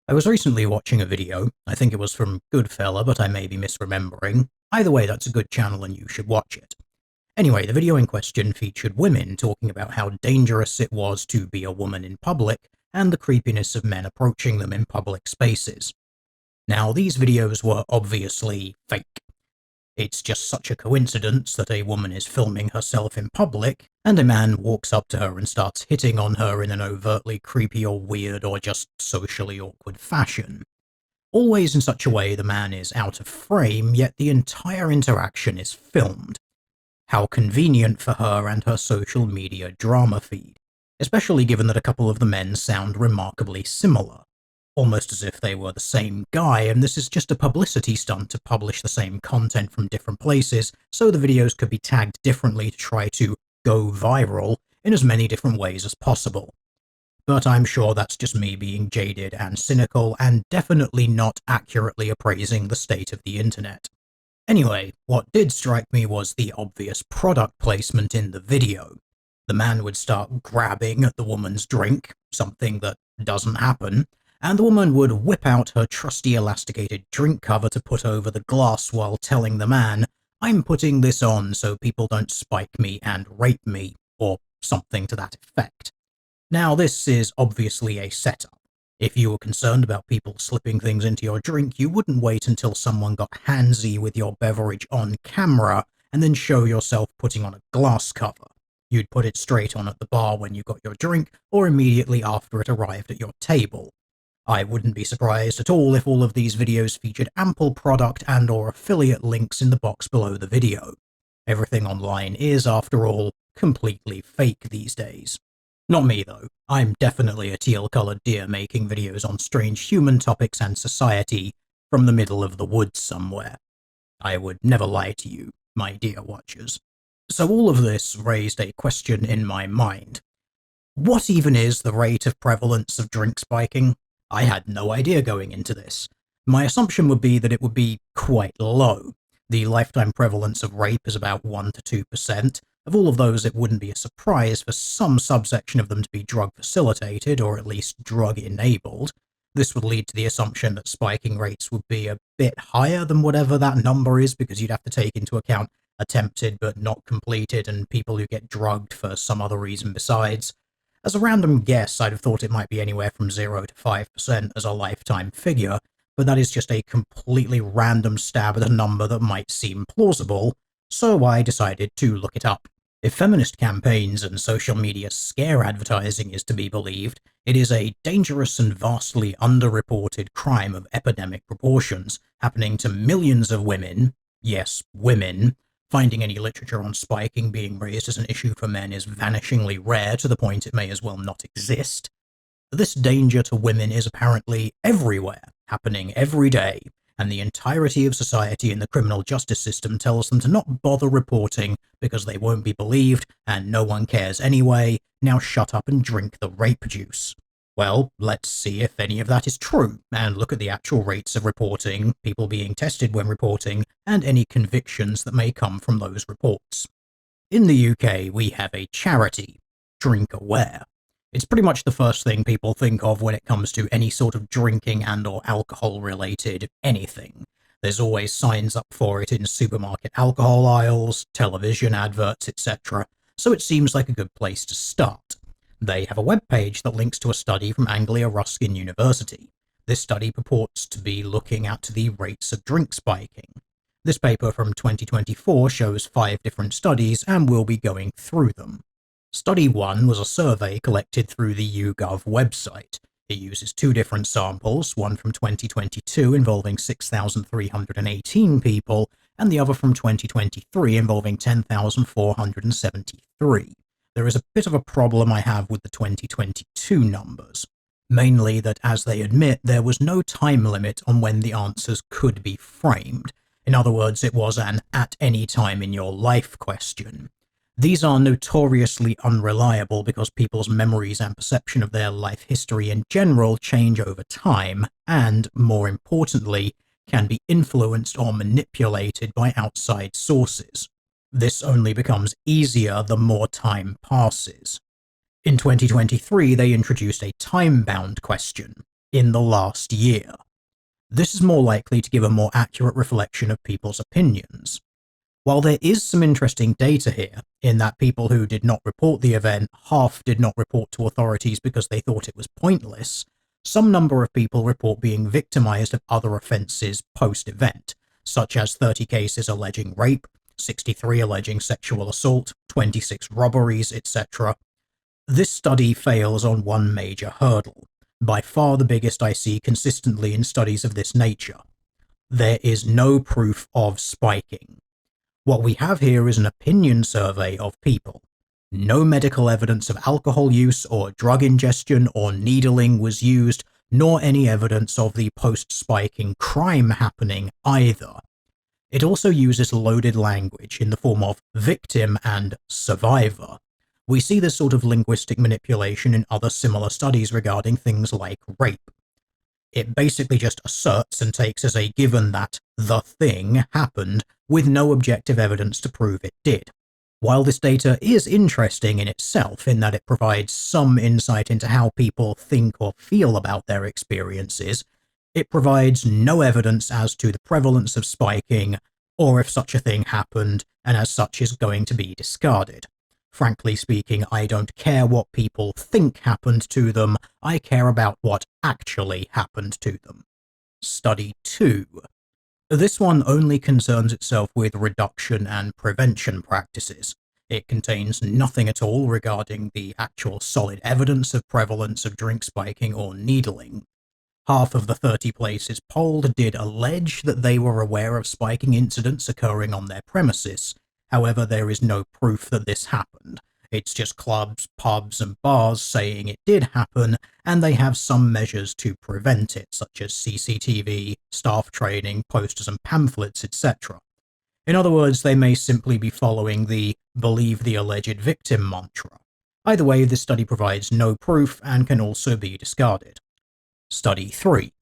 I was recently watching a video. I think it was from Goodfella, but I may be misremembering. Either way, that's a good channel and you should watch it. Anyway, the video in question featured women talking about how dangerous it was to be a woman in public and the creepiness of men approaching them in public spaces. Now, these videos were obviously fake. It's just such a coincidence that a woman is filming herself in public, and a man walks up to her and starts hitting on her in an overtly creepy or weird or just socially awkward fashion. Always in such a way the man is out of frame, yet the entire interaction is filmed. How convenient for her and her social media drama feed, especially given that a couple of the men sound remarkably similar. Almost as if they were the same guy, and this is just a publicity stunt to publish the same content from different places, so the videos could be tagged differently to try to go viral in as many different ways as possible. But I'm sure that's just me being jaded and cynical, and definitely not accurately appraising the state of the internet. Anyway, what did strike me was the obvious product placement in the video. The man would start grabbing at the woman's drink, something that doesn't happen, and the woman would whip out her trusty elasticated drink cover to put over the glass while telling the man, "I'm putting this on so people don't spike me and rape me," or something to that effect. Now, this is obviously a setup. If you were concerned about people slipping things into your drink, you wouldn't wait until someone got handsy with your beverage on camera and then show yourself putting on a glass cover. You'd put it straight on at the bar when you got your drink, or immediately after it arrived at your table. I wouldn't be surprised at all if all of these videos featured ample product and or affiliate links in the box below the video. Everything online is, after all, completely fake these days. Not me though. I'm definitely a teal-coloured deer making videos on strange human topics and society from the middle of the woods somewhere. I would never lie to you, my dear watchers. So all of this raised a question in my mind. What even is the rate of prevalence of drink spiking? I had no idea going into this. My assumption would be that it would be quite low. The lifetime prevalence of rape is about 1 to 2%. Of all of those, it wouldn't be a surprise for some subsection of them to be drug-facilitated, or at least drug-enabled. This would lead to the assumption that spiking rates would be a bit higher than whatever that number is, because you'd have to take into account attempted but not completed, and people who get drugged for some other reason besides. As a random guess, I'd have thought it might be anywhere from 0 to 5% as a lifetime figure, but that is just a completely random stab at a number that might seem plausible, so I decided to look it up. If feminist campaigns and social media scare advertising is to be believed, it is a dangerous and vastly underreported crime of epidemic proportions, happening to millions of women, yes, women. Finding any literature on spiking being raised as an issue for men is vanishingly rare, to the point it may as well not exist. This danger to women is apparently everywhere, happening every day, and the entirety of society and the criminal justice system tells them to not bother reporting because they won't be believed and no one cares anyway. Now shut up and drink the rape juice. Well, let's see if any of that is true, and look at the actual rates of reporting, people being tested when reporting, and any convictions that may come from those reports. In the UK, we have a charity, Drink Aware. It's pretty much the first thing people think of when it comes to any sort of drinking and or alcohol-related anything. There's always signs up for it in supermarket alcohol aisles, television adverts, etc., so it seems like a good place to start. They have a webpage that links to a study from Anglia Ruskin University. This study purports to be looking at the rates of drink spiking. This paper from 2024 shows 5 different studies, and we'll be going through them. Study 1 was a survey collected through the YouGov website. It uses 2 different samples, one from 2022 involving 6,318 people, and the other from 2023 involving 10,473. There is a bit of a problem I have with the 2022 numbers. Mainly that, as they admit, there was no time limit on when the answers could be framed. In other words, it was an at any time in your life question. These are notoriously unreliable because people's memories and perception of their life history in general change over time, and, more importantly, can be influenced or manipulated by outside sources. This only becomes easier the more time passes. In 2023, they introduced a time-bound question. in the last year. This is more likely to give a more accurate reflection of people's opinions. While there is some interesting data here, in that people who did not report the event, half did not report to authorities because they thought it was pointless, some number of people report being victimized of other offences post-event, such as 30 cases alleging rape, 63 alleging sexual assault, 26 robberies, etc. This study fails on one major hurdle, by far the biggest I see consistently in studies of this nature. There is no proof of spiking. What we have here is an opinion survey of people. No medical evidence of alcohol use or drug ingestion or needling was used, nor any evidence of the post-spiking crime happening either. It also uses loaded language in the form of victim and survivor. We see this sort of linguistic manipulation in other similar studies regarding things like rape. It basically just asserts and takes as a given that the thing happened, with no objective evidence to prove it did. While this data is interesting in itself in that it provides some insight into how people think or feel about their experiences, it provides no evidence as to the prevalence of spiking, or if such a thing happened, and as such is going to be discarded. Frankly speaking, I don't care what people think happened to them, I care about what actually happened to them. Study 2. This one only concerns itself with reduction and prevention practices. It contains nothing at all regarding the actual solid evidence of prevalence of drink spiking or needling. Half of the 30 places polled did allege that they were aware of spiking incidents occurring on their premises. However, there is no proof that this happened. It's just clubs, pubs, and bars saying it did happen, and they have some measures to prevent it, such as CCTV, staff training, posters and pamphlets, etc. In other words, they may simply be following the believe the alleged victim mantra. Either way, this study provides no proof and can also be discarded. Study 3.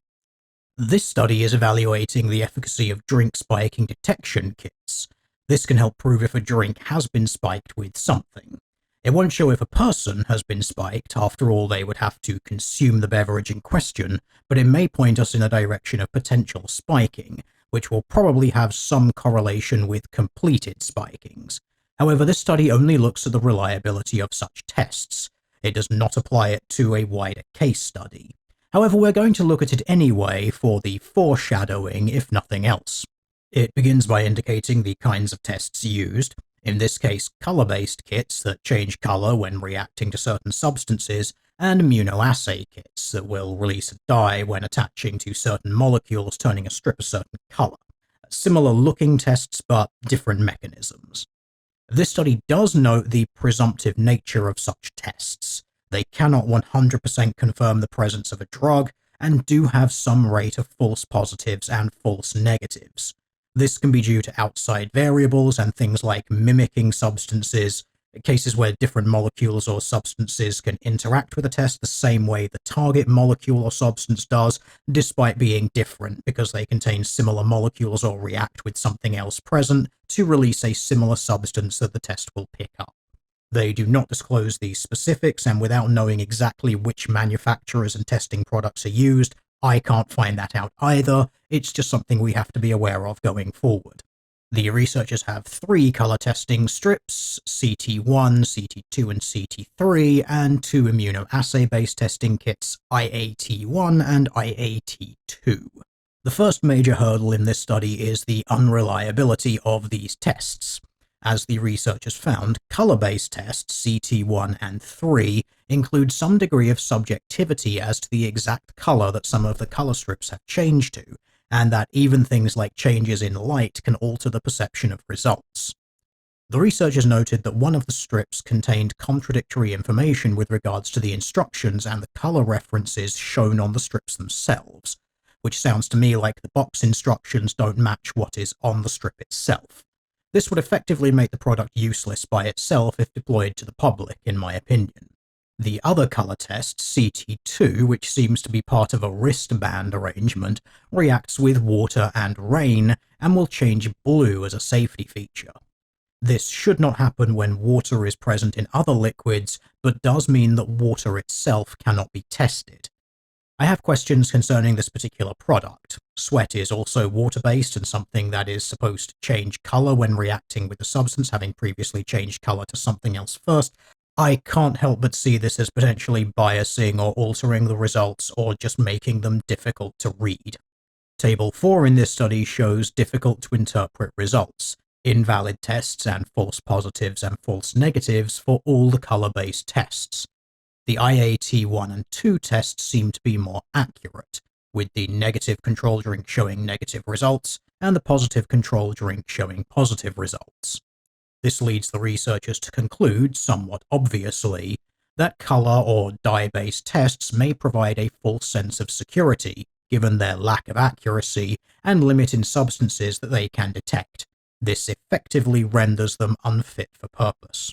This study is evaluating the efficacy of drink spiking detection kits. This can help prove if a drink has been spiked with something. It won't show if a person has been spiked, after all they would have to consume the beverage in question, but it may point us in a direction of potential spiking, which will probably have some correlation with completed spikings. However, this study only looks at the reliability of such tests. It does not apply it to a wider case study. However, we're going to look at it anyway for the foreshadowing, if nothing else. It begins by indicating the kinds of tests used, in this case color-based kits that change color when reacting to certain substances, and immunoassay kits that will release a dye when attaching to certain molecules, turning a strip a certain color. Similar looking tests, but different mechanisms. This study does note the presumptive nature of such tests. They cannot 100% confirm the presence of a drug, and do have some rate of false positives and false negatives. This can be due to outside variables and things like mimicking substances, cases where different molecules or substances can interact with a test the same way the target molecule or substance does, despite being different because they contain similar molecules or react with something else present to release a similar substance that the test will pick up. They do not disclose the specifics, and without knowing exactly which manufacturers and testing products are used, I can't find that out either. It's just something we have to be aware of going forward. The researchers have 3 color testing strips, CT1, CT2, and CT3, and 2 immunoassay-based testing kits, IAT1 and IAT2. The first major hurdle in this study is the unreliability of these tests. As the researchers found, color-based tests, CT1 and 3, include some degree of subjectivity as to the exact color that some of the color strips have changed to, and that even things like changes in light can alter the perception of results. The researchers noted that one of the strips contained contradictory information with regards to the instructions and the color references shown on the strips themselves, which sounds to me like the box instructions don't match what is on the strip itself. This would effectively make the product useless by itself if deployed to the public, in my opinion. The other color test, CT2, which seems to be part of a wristband arrangement, reacts with water and rain and will change blue as a safety feature. This should not happen when water is present in other liquids, but does mean that water itself cannot be tested. I have questions concerning this particular product. Sweat is also water-based and something that is supposed to change color when reacting with the substance, having previously changed color to something else first. I can't help but see this as potentially biasing or altering the results or just making them difficult to read. Table 4 in this study shows difficult to interpret results, invalid tests and false positives and false negatives for all the color-based tests. The IAT 1 and 2 tests seem to be more accurate, with the negative control drink showing negative results and the positive control drink showing positive results. This leads the researchers to conclude, somewhat obviously, that color or dye-based tests may provide a false sense of security, given their lack of accuracy and limit in substances that they can detect. This effectively renders them unfit for purpose.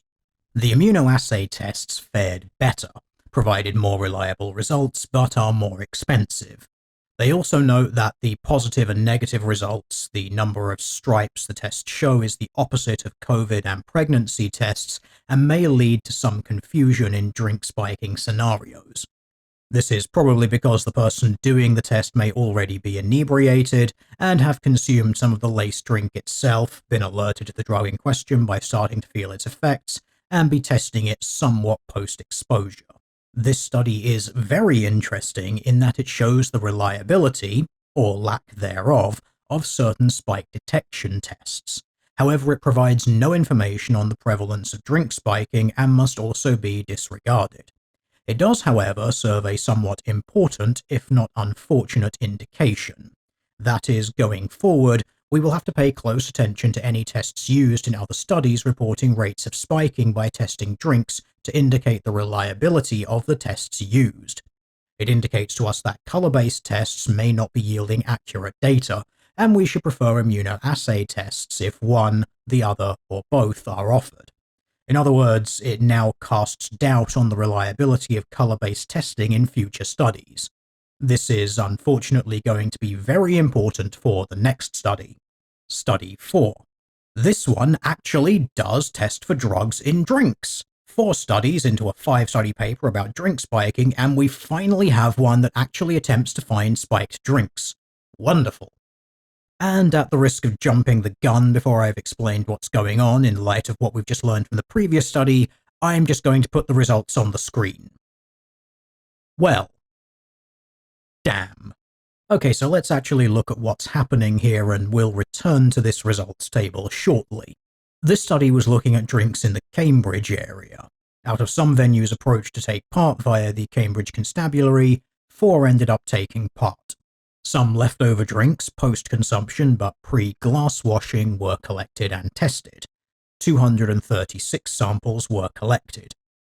The immunoassay tests fared better, provided more reliable results, but are more expensive. They also note that the positive and negative results, the number of stripes the tests show, is the opposite of COVID and pregnancy tests and may lead to some confusion in drink spiking scenarios. This is probably because the person doing the test may already be inebriated and have consumed some of the laced drink itself, been alerted to the drug in question by starting to feel its effects, and be testing it somewhat post-exposure. This study is very interesting in that it shows the reliability, or lack thereof, of certain spike detection tests. However, it provides no information on the prevalence of drink spiking and must also be disregarded. It does, however, serve a somewhat important, if not unfortunate, indication. That is, going forward, we will have to pay close attention to any tests used in other studies reporting rates of spiking by testing drinks to indicate the reliability of the tests used. It indicates to us that color-based tests may not be yielding accurate data, and we should prefer immunoassay tests if one, the other, or both are offered. In other words, it now casts doubt on the reliability of color-based testing in future studies. This is unfortunately going to be very important for the next study. Study 4. This one actually does test for drugs in drinks. 4 studies into a 5-study paper about drink spiking, and we finally have one that actually attempts to find spiked drinks. Wonderful. And at the risk of jumping the gun before I've explained what's going on in light of what we've just learned from the previous study, I'm just going to put the results on the screen. Well, damn. Okay, so let's actually look at what's happening here, and we'll return to this results table shortly. This study was looking at drinks in the Cambridge area. Out of some venues approached to take part via the Cambridge Constabulary, 4 ended up taking part. Some leftover drinks, post-consumption but pre-glass washing, were collected and tested. 236 samples were collected.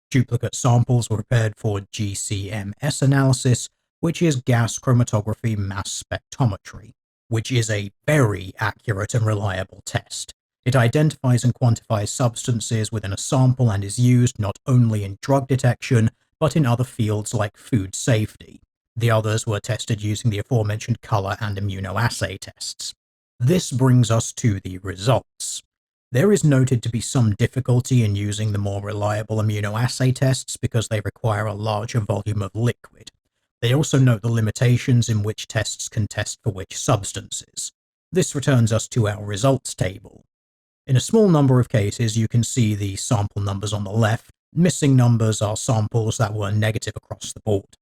Duplicate samples were prepared for GCMS analysis, which is gas chromatography mass spectrometry, which is a very accurate and reliable test. It identifies and quantifies substances within a sample and is used not only in drug detection, but in other fields like food safety. The others were tested using the aforementioned color and immunoassay tests. This brings us to the results. There is noted to be some difficulty in using the more reliable immunoassay tests because they require a larger volume of liquid. They also note the limitations in which tests can test for which substances. This returns us to our results table. In a small number of cases, you can see the sample numbers on the left. Missing numbers are samples that were negative across the board.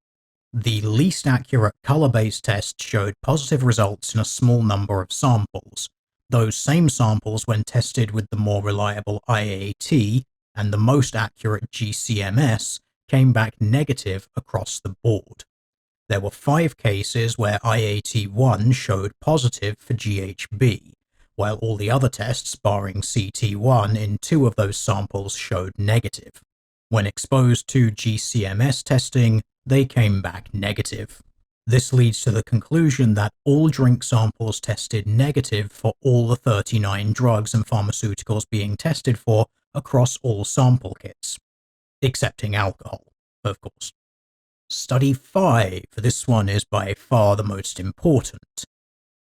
The least accurate color-based test showed positive results in a small number of samples. Those same samples, when tested with the more reliable IAT and the most accurate GCMS, came back negative across the board. There were 5 cases where IAT1 showed positive for GHB, while all the other tests, barring CT1, in 2 of those samples showed negative. When exposed to GCMS testing, they came back negative. This leads to the conclusion that all drink samples tested negative for all the 39 drugs and pharmaceuticals being tested for across all sample kits, excepting alcohol, of course. Study 5, this one is by far the most important.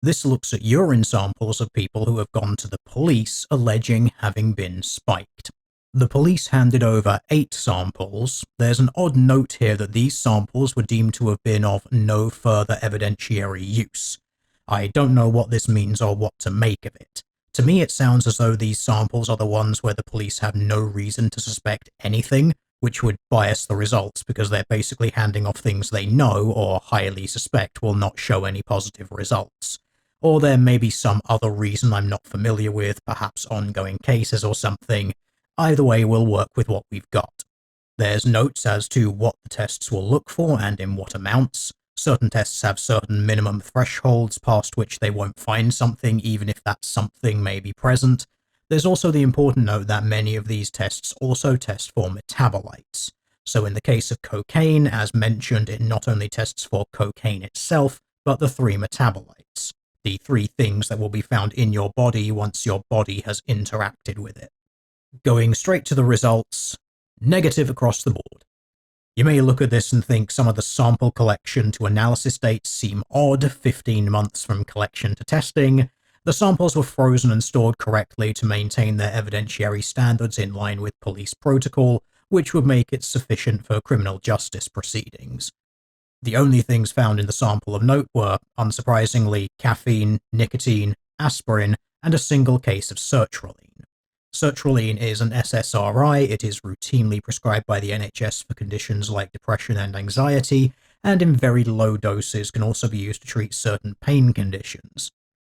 This looks at urine samples of people who have gone to the police alleging having been spiked. The police handed over 8 samples. There's an odd note here that these samples were deemed to have been of no further evidentiary use. I don't know what this means or what to make of it. To me, it sounds as though these samples are the ones where the police have no reason to suspect anything, which would bias the results because they're basically handing off things they know or highly suspect will not show any positive results. Or there may be some other reason I'm not familiar with, perhaps ongoing cases or something. Either way, we'll work with what we've got. There's notes as to what the tests will look for and in what amounts. Certain tests have certain minimum thresholds past which they won't find something, even if that something may be present. There's also the important note that many of these tests also test for metabolites. So in the case of cocaine, as mentioned, it not only tests for cocaine itself, but the 3 metabolites. The 3 things that will be found in your body once your body has interacted with it. Going straight to the results, negative across the board. You may look at this and think some of the sample collection to analysis dates seem odd, 15 months from collection to testing. The samples were frozen and stored correctly to maintain their evidentiary standards in line with police protocol, which would make it sufficient for criminal justice proceedings. The only things found in the sample of note were, unsurprisingly, caffeine, nicotine, aspirin, and a single case of sertraline. Sertraline is an SSRI. It is routinely prescribed by the NHS for conditions like depression and anxiety, and in very low doses can also be used to treat certain pain conditions.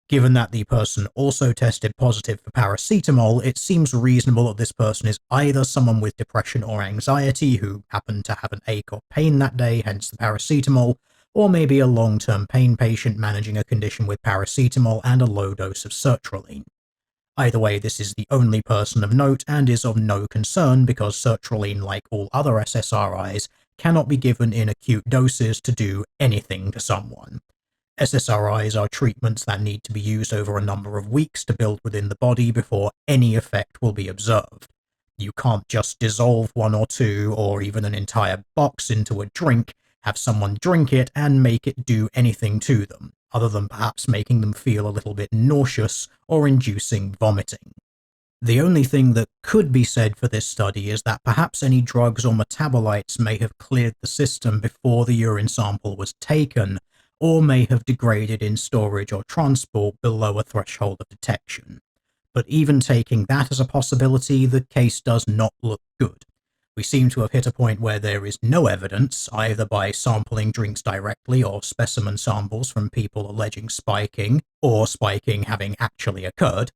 Given that the person also tested positive for paracetamol, it seems reasonable that this person is either someone with depression or anxiety who happened to have an ache or pain that day, hence the paracetamol, or maybe a long-term pain patient managing a condition with paracetamol and a low dose of sertraline. Either way, this is the only person of note and is of no concern because sertraline, like all other SSRIs, cannot be given in acute doses to do anything to someone. SSRIs are treatments that need to be used over a number of weeks to build within the body before any effect will be observed. You can't just dissolve 1 or 2 or even an entire box into a drink, have someone drink it and make it do anything to them, other than perhaps making them feel a little bit nauseous or inducing vomiting. The only thing that could be said for this study is that perhaps any drugs or metabolites may have cleared the system before the urine sample was taken, or may have degraded in storage or transport below a threshold of detection. But even taking that as a possibility, the case does not look good. We seem to have hit a point where there is no evidence, either by sampling drinks directly or specimen samples from people alleging spiking, or spiking having actually occurred.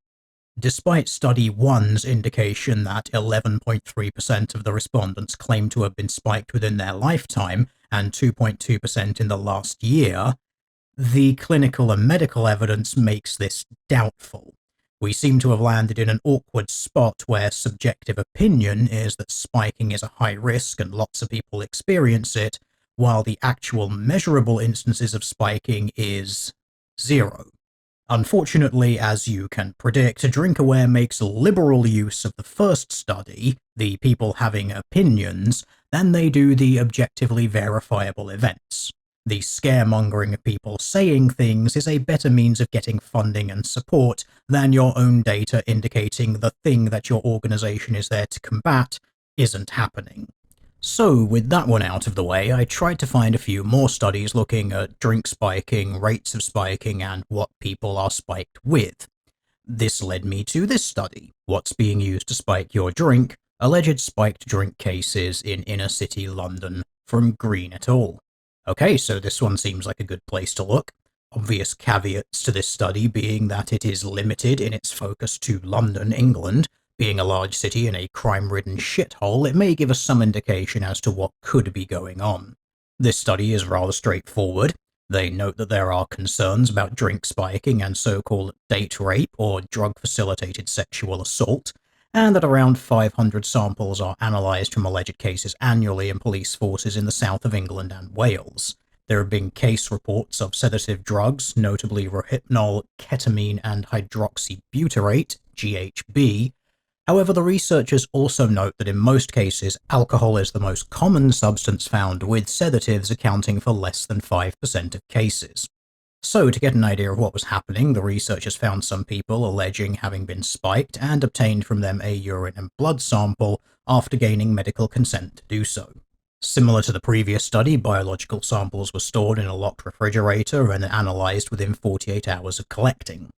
Despite Study 1's indication that 11.3% of the respondents claim to have been spiked within their lifetime and 2.2% in the last year, the clinical and medical evidence makes this doubtful. We seem to have landed in an awkward spot where subjective opinion is that spiking is a high risk and lots of people experience it, while the actual measurable instances of spiking is 0. Unfortunately, as you can predict, DrinkAware makes liberal use of the first study, the people having opinions, than they do the objectively verifiable events. The scaremongering of people saying things is a better means of getting funding and support than your own data indicating the thing that your organization is there to combat isn't happening. So, with that one out of the way, I tried to find a few more studies looking at drink spiking, rates of spiking, and what people are spiked with. This led me to this study, What's Being Used to Spike Your Drink, Alleged Spiked Drink Cases in Inner City London, from Green et al. Okay, so this one seems like a good place to look. Obvious caveats to this study being that it is limited in its focus to London, England. Being a large city and a crime-ridden shithole, it may give us some indication as to what could be going on. This study is rather straightforward. They note that there are concerns about drink spiking and so-called date rape or drug-facilitated sexual assault, and that around 500 samples are analysed from alleged cases annually in police forces in the south of England and Wales. There have been case reports of sedative drugs, notably Rohypnol, ketamine, and hydroxybutyrate, GHB. However, the researchers also note that in most cases, alcohol is the most common substance found, with sedatives accounting for less than 5% of cases. So, to get an idea of what was happening, the researchers found some people alleging having been spiked and obtained from them a urine and blood sample after gaining medical consent to do so. Similar to the previous study, biological samples were stored in a locked refrigerator and analysed within 48 hours of collecting.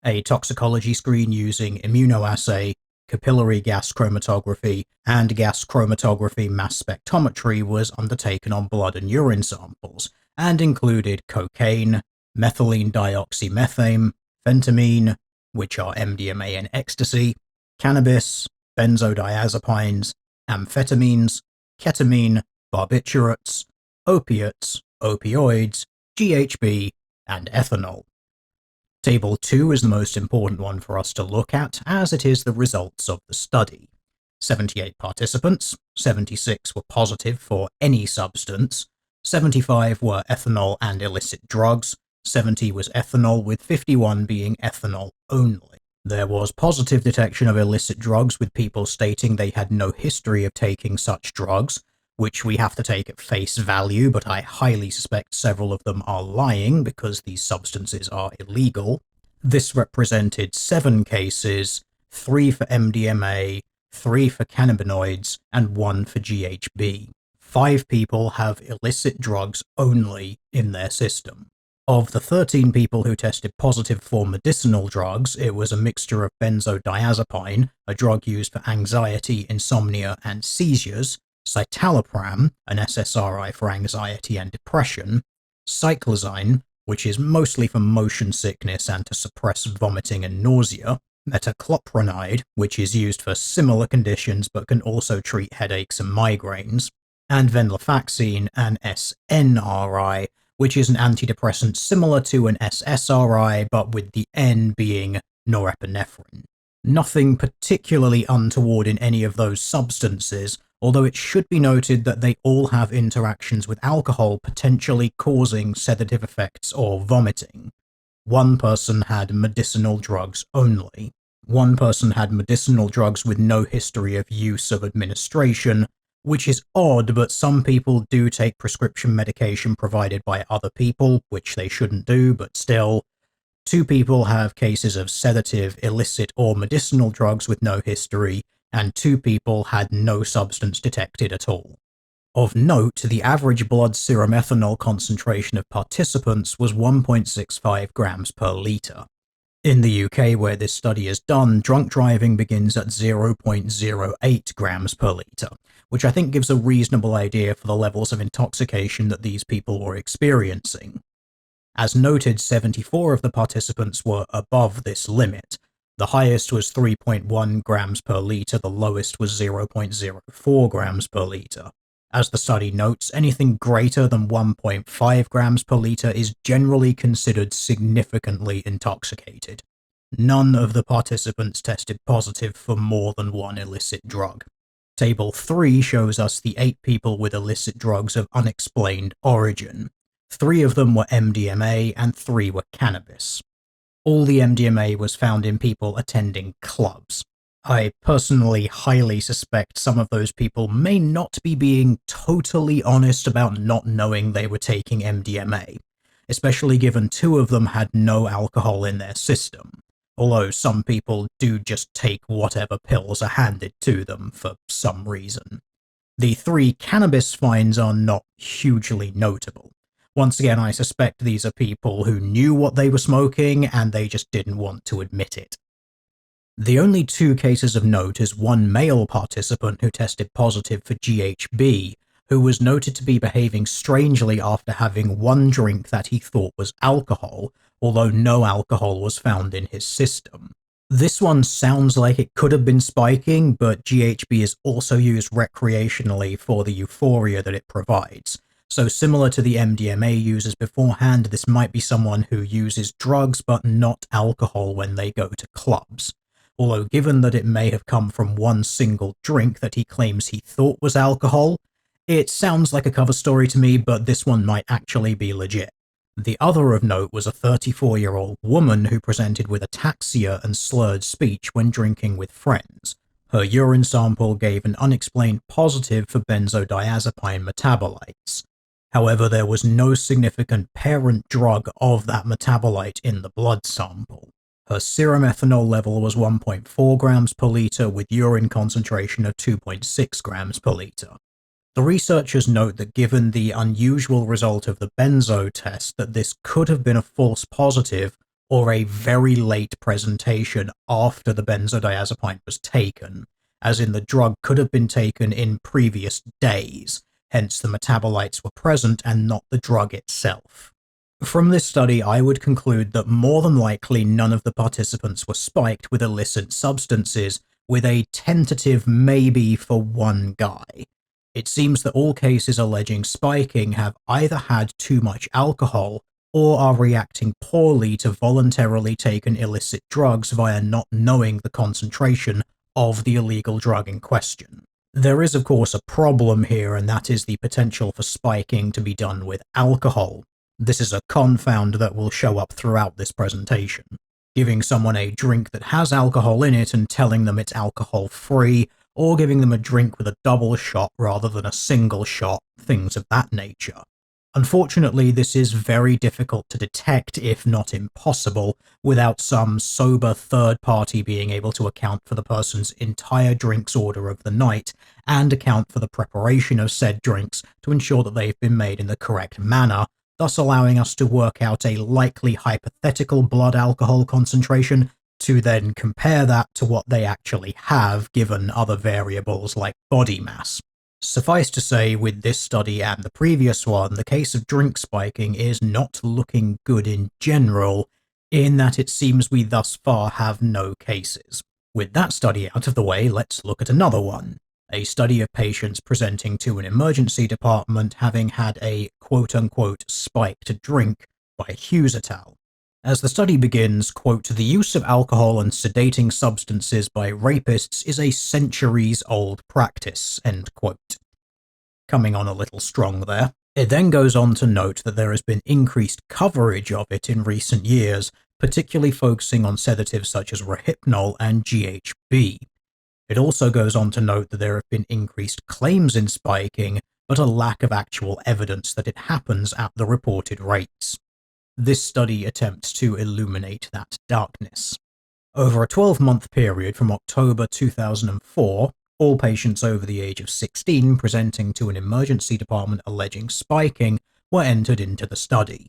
A toxicology screen using immunoassay, capillary gas chromatography, and gas chromatography mass spectrometry was undertaken on blood and urine samples, and included cocaine, methylene dioxymethane, phentamine, which are MDMA and ecstasy, cannabis, benzodiazepines, amphetamines, ketamine, barbiturates, opiates, opioids, GHB, and ethanol. Table 2 is the most important one for us to look at, as it is the results of the study. 78 participants, 76 were positive for any substance, 75 were ethanol and illicit drugs, 70 was ethanol, with 51 being ethanol only. There was positive detection of illicit drugs, with people stating they had no history of taking such drugs, which we have to take at face value, but I highly suspect several of them are lying because these substances are illegal. This represented 7 cases, 3 for MDMA, 3 for cannabinoids, and 1 for GHB. 5 people have illicit drugs only in their system. Of the 13 people who tested positive for medicinal drugs, it was a mixture of benzodiazepine, a drug used for anxiety, insomnia, and seizures, citalopram, an SSRI for anxiety and depression, cyclizine, which is mostly for motion sickness and to suppress vomiting and nausea, metoclopramide, which is used for similar conditions but can also treat headaches and migraines, and venlafaxine, an SNRI, which is an antidepressant similar to an SSRI but with the N being norepinephrine. Nothing particularly untoward in any of those substances, although it should be noted that they all have interactions with alcohol potentially causing sedative effects or vomiting. One person had medicinal drugs only. One person had medicinal drugs with no history of use of administration, which is odd, but some people do take prescription medication provided by other people, which they shouldn't do, but still. 2 people have cases of sedative, illicit, or medicinal drugs with no history, and 2 people had no substance detected at all. Of note, the average blood serum ethanol concentration of participants was 1.65 grams per litre. In the UK, where this study is done, drunk driving begins at 0.08 grams per litre, which I think gives a reasonable idea for the levels of intoxication that these people were experiencing. As noted, 74 of the participants were above this limit. The highest was 3.1 grams per litre, the lowest was 0.04 grams per litre. As the study notes, anything greater than 1.5 grams per litre is generally considered significantly intoxicated. None of the participants tested positive for more than one illicit drug. Table 3 shows us the 8 people with illicit drugs of unexplained origin. 3 of them were MDMA and 3 were cannabis. All the MDMA was found in people attending clubs. I personally highly suspect some of those people may not be being totally honest about not knowing they were taking MDMA, especially given 2 of them had no alcohol in their system, although some people do just take whatever pills are handed to them for some reason. The 3 cannabis finds are not hugely notable. Once again, I suspect these are people who knew what they were smoking and they just didn't want to admit it. The only 2 cases of note is one male participant who tested positive for GHB, who was noted to be behaving strangely after having one drink that he thought was alcohol, although no alcohol was found in his system. This one sounds like it could have been spiking, but GHB is also used recreationally for the euphoria that it provides. So similar to the MDMA users beforehand, this might be someone who uses drugs but not alcohol when they go to clubs. Although given that it may have come from one single drink that he claims he thought was alcohol, it sounds like a cover story to me, but this one might actually be legit. The other of note was a 34-year-old woman who presented with ataxia and slurred speech when drinking with friends. Her urine sample gave an unexplained positive for benzodiazepine metabolites. However, there was no significant parent drug of that metabolite in the blood sample. Her serum ethanol level was 1.4 grams per litre with urine concentration of 2.6 grams per litre. The researchers note that given the unusual result of the benzo test, that this could have been a false positive or a very late presentation after the benzodiazepine was taken, as in the drug could have been taken in previous days, hence the metabolites were present and not the drug itself. From this study, I would conclude that more than likely none of the participants were spiked with illicit substances, with a tentative maybe for one guy. It seems that all cases alleging spiking have either had too much alcohol or are reacting poorly to voluntarily taken illicit drugs via not knowing the concentration of the illegal drug in question. There is of course a problem here, and that is the potential for spiking to be done with alcohol. This is a confound that will show up throughout this presentation. Giving someone a drink that has alcohol in it and telling them it's alcohol-free, or giving them a drink with a double shot rather than a single shot, things of that nature. Unfortunately, this is very difficult to detect, if not impossible, without some sober third party being able to account for the person's entire drinks order of the night and account for the preparation of said drinks to ensure that they've been made in the correct manner, thus allowing us to work out a likely hypothetical blood alcohol concentration to then compare that to what they actually have given other variables like body mass. Suffice to say, with this study and the previous one, the case of drink spiking is not looking good in general, in that it seems we thus far have no cases. With that study out of the way, let's look at another one. A study of patients presenting to an emergency department having had a quote-unquote spiked drink by Hughes et al. As the study begins, quote, "The use of alcohol and sedating substances by rapists is a centuries-old practice," end quote. Coming on a little strong there. It then goes on to note that there has been increased coverage of it in recent years, particularly focusing on sedatives such as Rohypnol and GHB. It also goes on to note that there have been increased claims in spiking, but a lack of actual evidence that it happens at the reported rates. This study attempts to illuminate that darkness. Over a 12-month period from October 2004, all patients over the age of 16 presenting to an emergency department alleging spiking were entered into the study.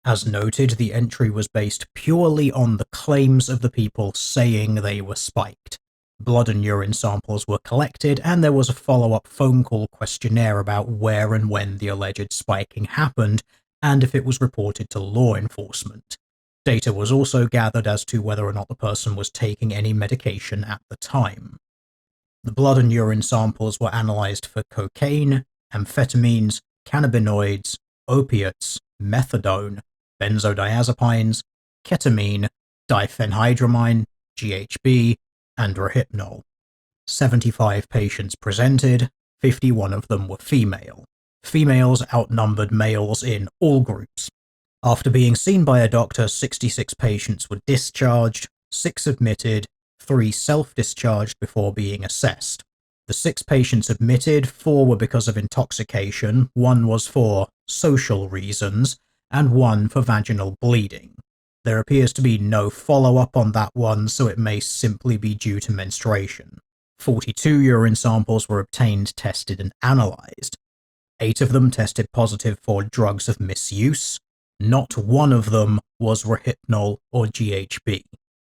As noted, the entry was based purely on the claims of the people saying they were spiked. Blood and urine samples were collected, and there was a follow-up phone call questionnaire about where and when the alleged spiking happened, and if it was reported to law enforcement. Data was also gathered as to whether or not the person was taking any medication at the time. The blood and urine samples were analysed for cocaine, amphetamines, cannabinoids, opiates, methadone, benzodiazepines, ketamine, diphenhydramine, GHB, and Rohypnol. 75 patients presented, 51 of them were female. Females outnumbered males in all groups. After being seen by a doctor, 66 patients were discharged, 6 admitted, 3 self-discharged before being assessed. The 6 patients admitted, 4 were because of intoxication, 1 was for social reasons, and 1 for vaginal bleeding. There appears to be no follow-up on that one, so it may simply be due to menstruation. 42 urine samples were obtained, tested, and analysed. 8 of them tested positive for drugs of misuse. Not one of them was Rohypnol or GHB.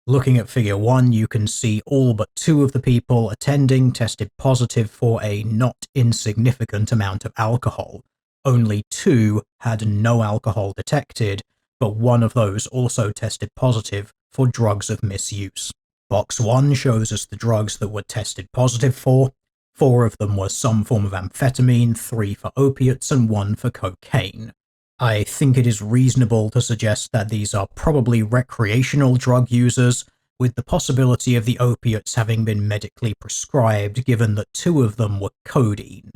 Looking at figure 1, you can see all but 2 of the people attending tested positive for a not insignificant amount of alcohol. Only 2 had no alcohol detected, but 1 of those also tested positive for drugs of misuse. Box 1 shows us the drugs that were tested positive for. 4 of them were some form of amphetamine, 3 for opiates, and 1 for cocaine. I think it is reasonable to suggest that these are probably recreational drug users, with the possibility of the opiates having been medically prescribed, given that 2 of them were codeine.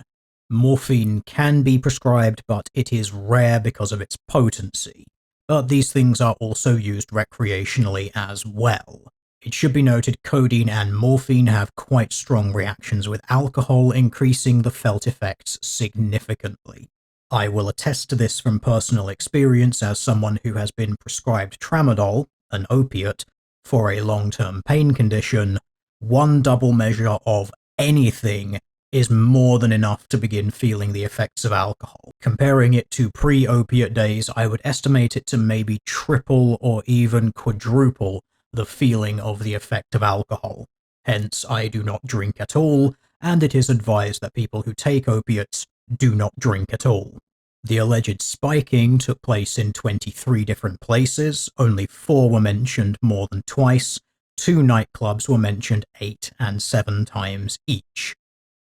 Morphine can be prescribed, but it is rare because of its potency. But these things are also used recreationally as well. It should be noted codeine and morphine have quite strong reactions with alcohol, increasing the felt effects significantly. I will attest to this from personal experience as someone who has been prescribed tramadol, an opiate, for a long-term pain condition. One double measure of anything is more than enough to begin feeling the effects of alcohol. Comparing it to pre-opiate days, I would estimate it to maybe triple or even quadruple the feeling of the effect of alcohol. Hence, I do not drink at all, and it is advised that people who take opiates do not drink at all. The alleged spiking took place in 23 different places, only 4 were mentioned more than twice, 2 nightclubs were mentioned 8 and 7 times each.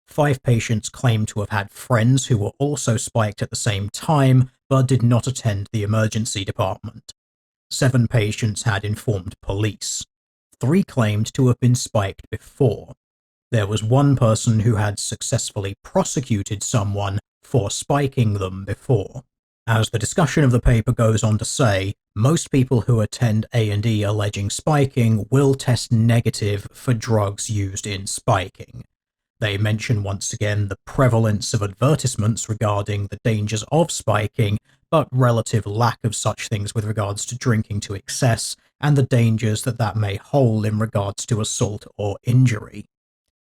5 patients claimed to have had friends who were also spiked at the same time, but did not attend the emergency department. 7 patients had informed police. 3 claimed to have been spiked before. There was 1 person who had successfully prosecuted someone for spiking them before. As the discussion of the paper goes on to say, most people who attend A&E alleging spiking will test negative for drugs used in spiking. They mention once again the prevalence of advertisements regarding the dangers of spiking, but relative lack of such things with regards to drinking to excess and the dangers that may hold in regards to assault or injury.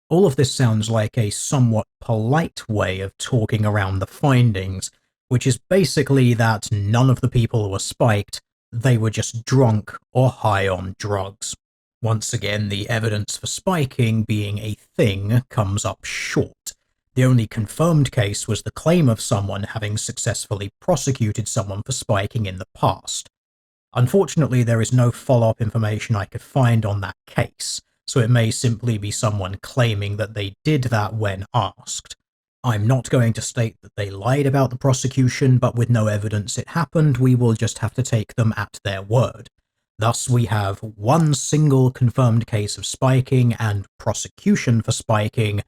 All of this sounds like a somewhat polite way of talking around the findings, which is basically that none of the people were spiked, they were just drunk or high on drugs. Once again, the evidence for spiking being a thing comes up short. The only confirmed case was the claim of someone having successfully prosecuted someone for spiking in the past. Unfortunately, there is no follow-up information I could find on that case, so it may simply be someone claiming that they did that when asked. I'm not going to state that they lied about the prosecution, but with no evidence it happened, we will just have to take them at their word. Thus, we have 1 single confirmed case of spiking and prosecution for spiking,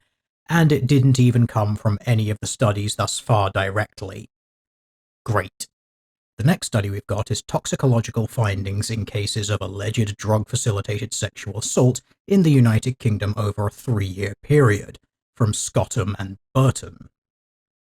and it didn't even come from any of the studies thus far directly. Great. The next study we've got is toxicological findings in cases of alleged drug-facilitated sexual assault in the United Kingdom over a 3-year period, from Scottam and Burton.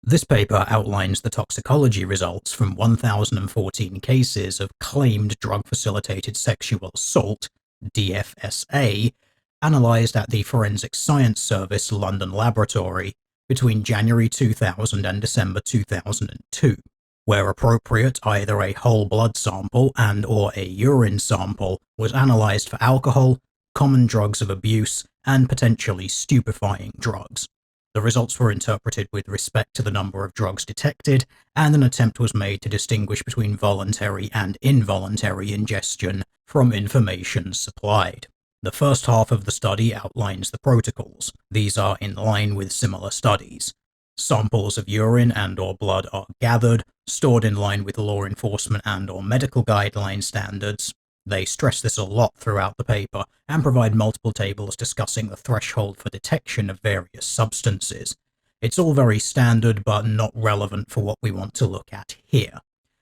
This paper outlines the toxicology results from 1,014 cases of claimed drug-facilitated sexual assault, DFSA, analysed at the Forensic Science Service London Laboratory between January 2000 and December 2002. Where appropriate, either a whole blood sample and/or a urine sample was analysed for alcohol, common drugs of abuse, and potentially stupefying drugs. The results were interpreted with respect to the number of drugs detected, and an attempt was made to distinguish between voluntary and involuntary ingestion from information supplied. The first half of the study outlines the protocols. These are in line with similar studies. Samples of urine and/or blood are gathered, stored in line with law enforcement and/or medical guideline standards. They stress this a lot throughout the paper and provide multiple tables discussing the threshold for detection of various substances. It's all very standard but not relevant for what we want to look at here.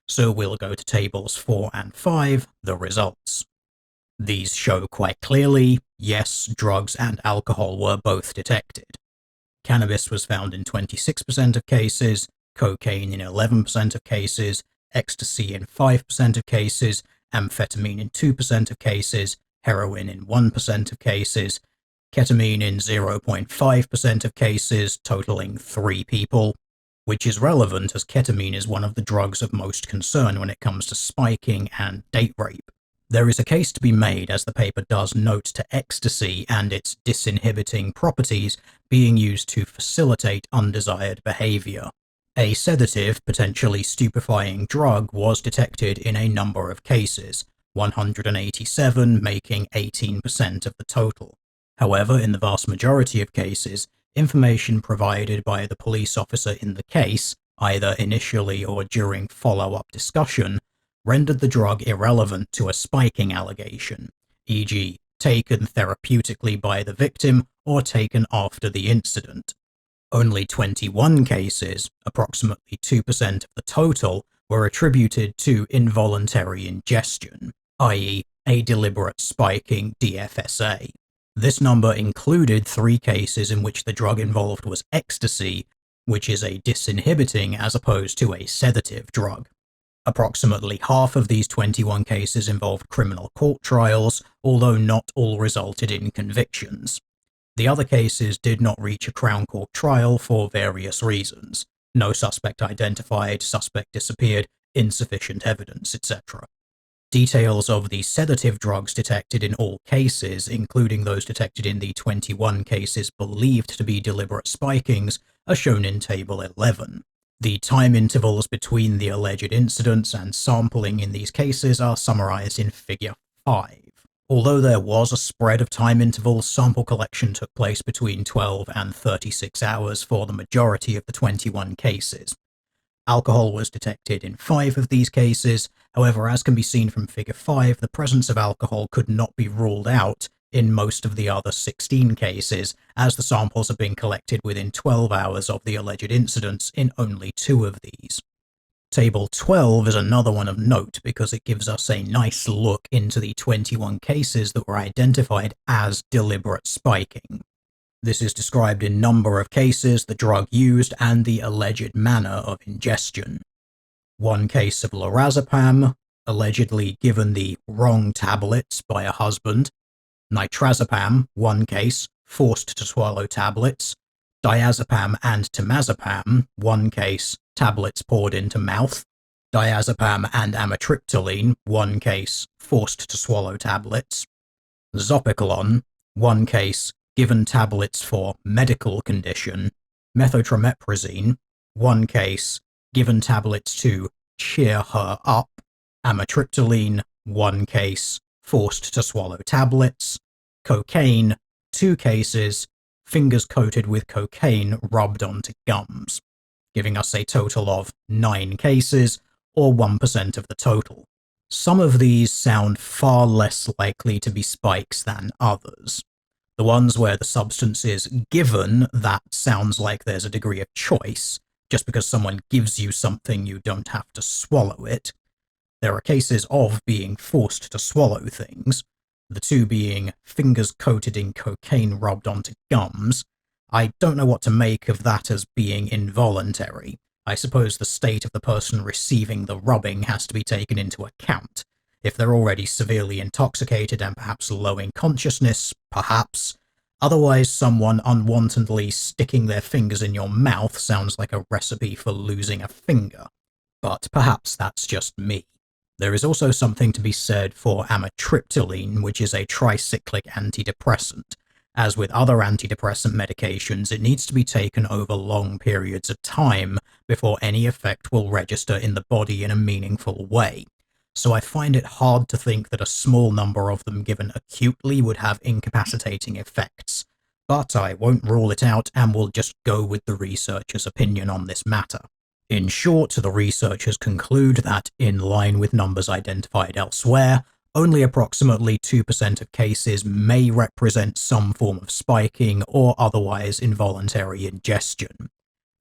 So we'll go to tables 4 and 5, the results. These show quite clearly, yes, drugs and alcohol were both detected. Cannabis was found in 26% of cases, cocaine in 11% of cases, ecstasy in 5% of cases, amphetamine in 2% of cases, heroin in 1% of cases, ketamine in 0.5% of cases, totaling 3 people, which is relevant as ketamine is one of the drugs of most concern when it comes to spiking and date rape. There is a case to be made, as the paper does note, to ecstasy and its disinhibiting properties being used to facilitate undesired behavior. A sedative, potentially stupefying drug was detected in a number of cases, 187 making 18% of the total. However, in the vast majority of cases, information provided by the police officer in the case, either initially or during follow-up discussion, rendered the drug irrelevant to a spiking allegation, e.g., taken therapeutically by the victim or taken after the incident. Only 21 cases, approximately 2% of the total, were attributed to involuntary ingestion, i.e., a deliberate spiking DFSA. This number included 3 cases in which the drug involved was ecstasy, which is a disinhibiting as opposed to a sedative drug. Approximately half of these 21 cases involved criminal court trials, although not all resulted in convictions. The other cases did not reach a Crown Court trial for various reasons. No suspect identified, suspect disappeared, insufficient evidence, etc. Details of the sedative drugs detected in all cases, including those detected in the 21 cases believed to be deliberate spikings, are shown in Table 11. The time intervals between the alleged incidents and sampling in these cases are summarized in Figure 5. Although there was a spread of time intervals, sample collection took place between 12 and 36 hours for the majority of the 21 cases. Alcohol was detected in 5 of these cases. However, as can be seen from Figure 5, the presence of alcohol could not be ruled out in most of the other 16 cases, as the samples have been collected within 12 hours of the alleged incidents in only 2 of these. Table 12 is another one of note because it gives us a nice look into the 21 cases that were identified as deliberate spiking. This is described in number of cases, the drug used, and the alleged manner of ingestion. One case of lorazepam, allegedly given the wrong tablets by a husband. Nitrazepam, one case, forced to swallow tablets. Diazepam and temazepam, one case, tablets poured into mouth. Diazepam and amitriptyline, one case, forced to swallow tablets. Zopiclone, one case, given tablets for medical condition. Methotrexate, one case, given tablets to cheer her up. Amitriptyline, one case, forced to swallow tablets. Cocaine, 2 cases, fingers coated with cocaine rubbed onto gums, giving us a total of 9 cases, or 1% of the total. Some of these sound far less likely to be spikes than others. The ones where the substance is given, that sounds like there's a degree of choice. Just because someone gives you something, you don't have to swallow it. There are cases of being forced to swallow things, the 2 being fingers coated in cocaine rubbed onto gums. I don't know what to make of that as being involuntary. I suppose the state of the person receiving the rubbing has to be taken into account. If they're already severely intoxicated and perhaps low in consciousness, perhaps. Otherwise, someone unwantedly sticking their fingers in your mouth sounds like a recipe for losing a finger. But perhaps that's just me. There is also something to be said for amitriptyline, which is a tricyclic antidepressant. As with other antidepressant medications, it needs to be taken over long periods of time before any effect will register in the body in a meaningful way. So I find it hard to think that a small number of them given acutely would have incapacitating effects. But I won't rule it out and will just go with the researcher's opinion on this matter. In short, the researchers conclude that, in line with numbers identified elsewhere, only approximately 2% of cases may represent some form of spiking or otherwise involuntary ingestion.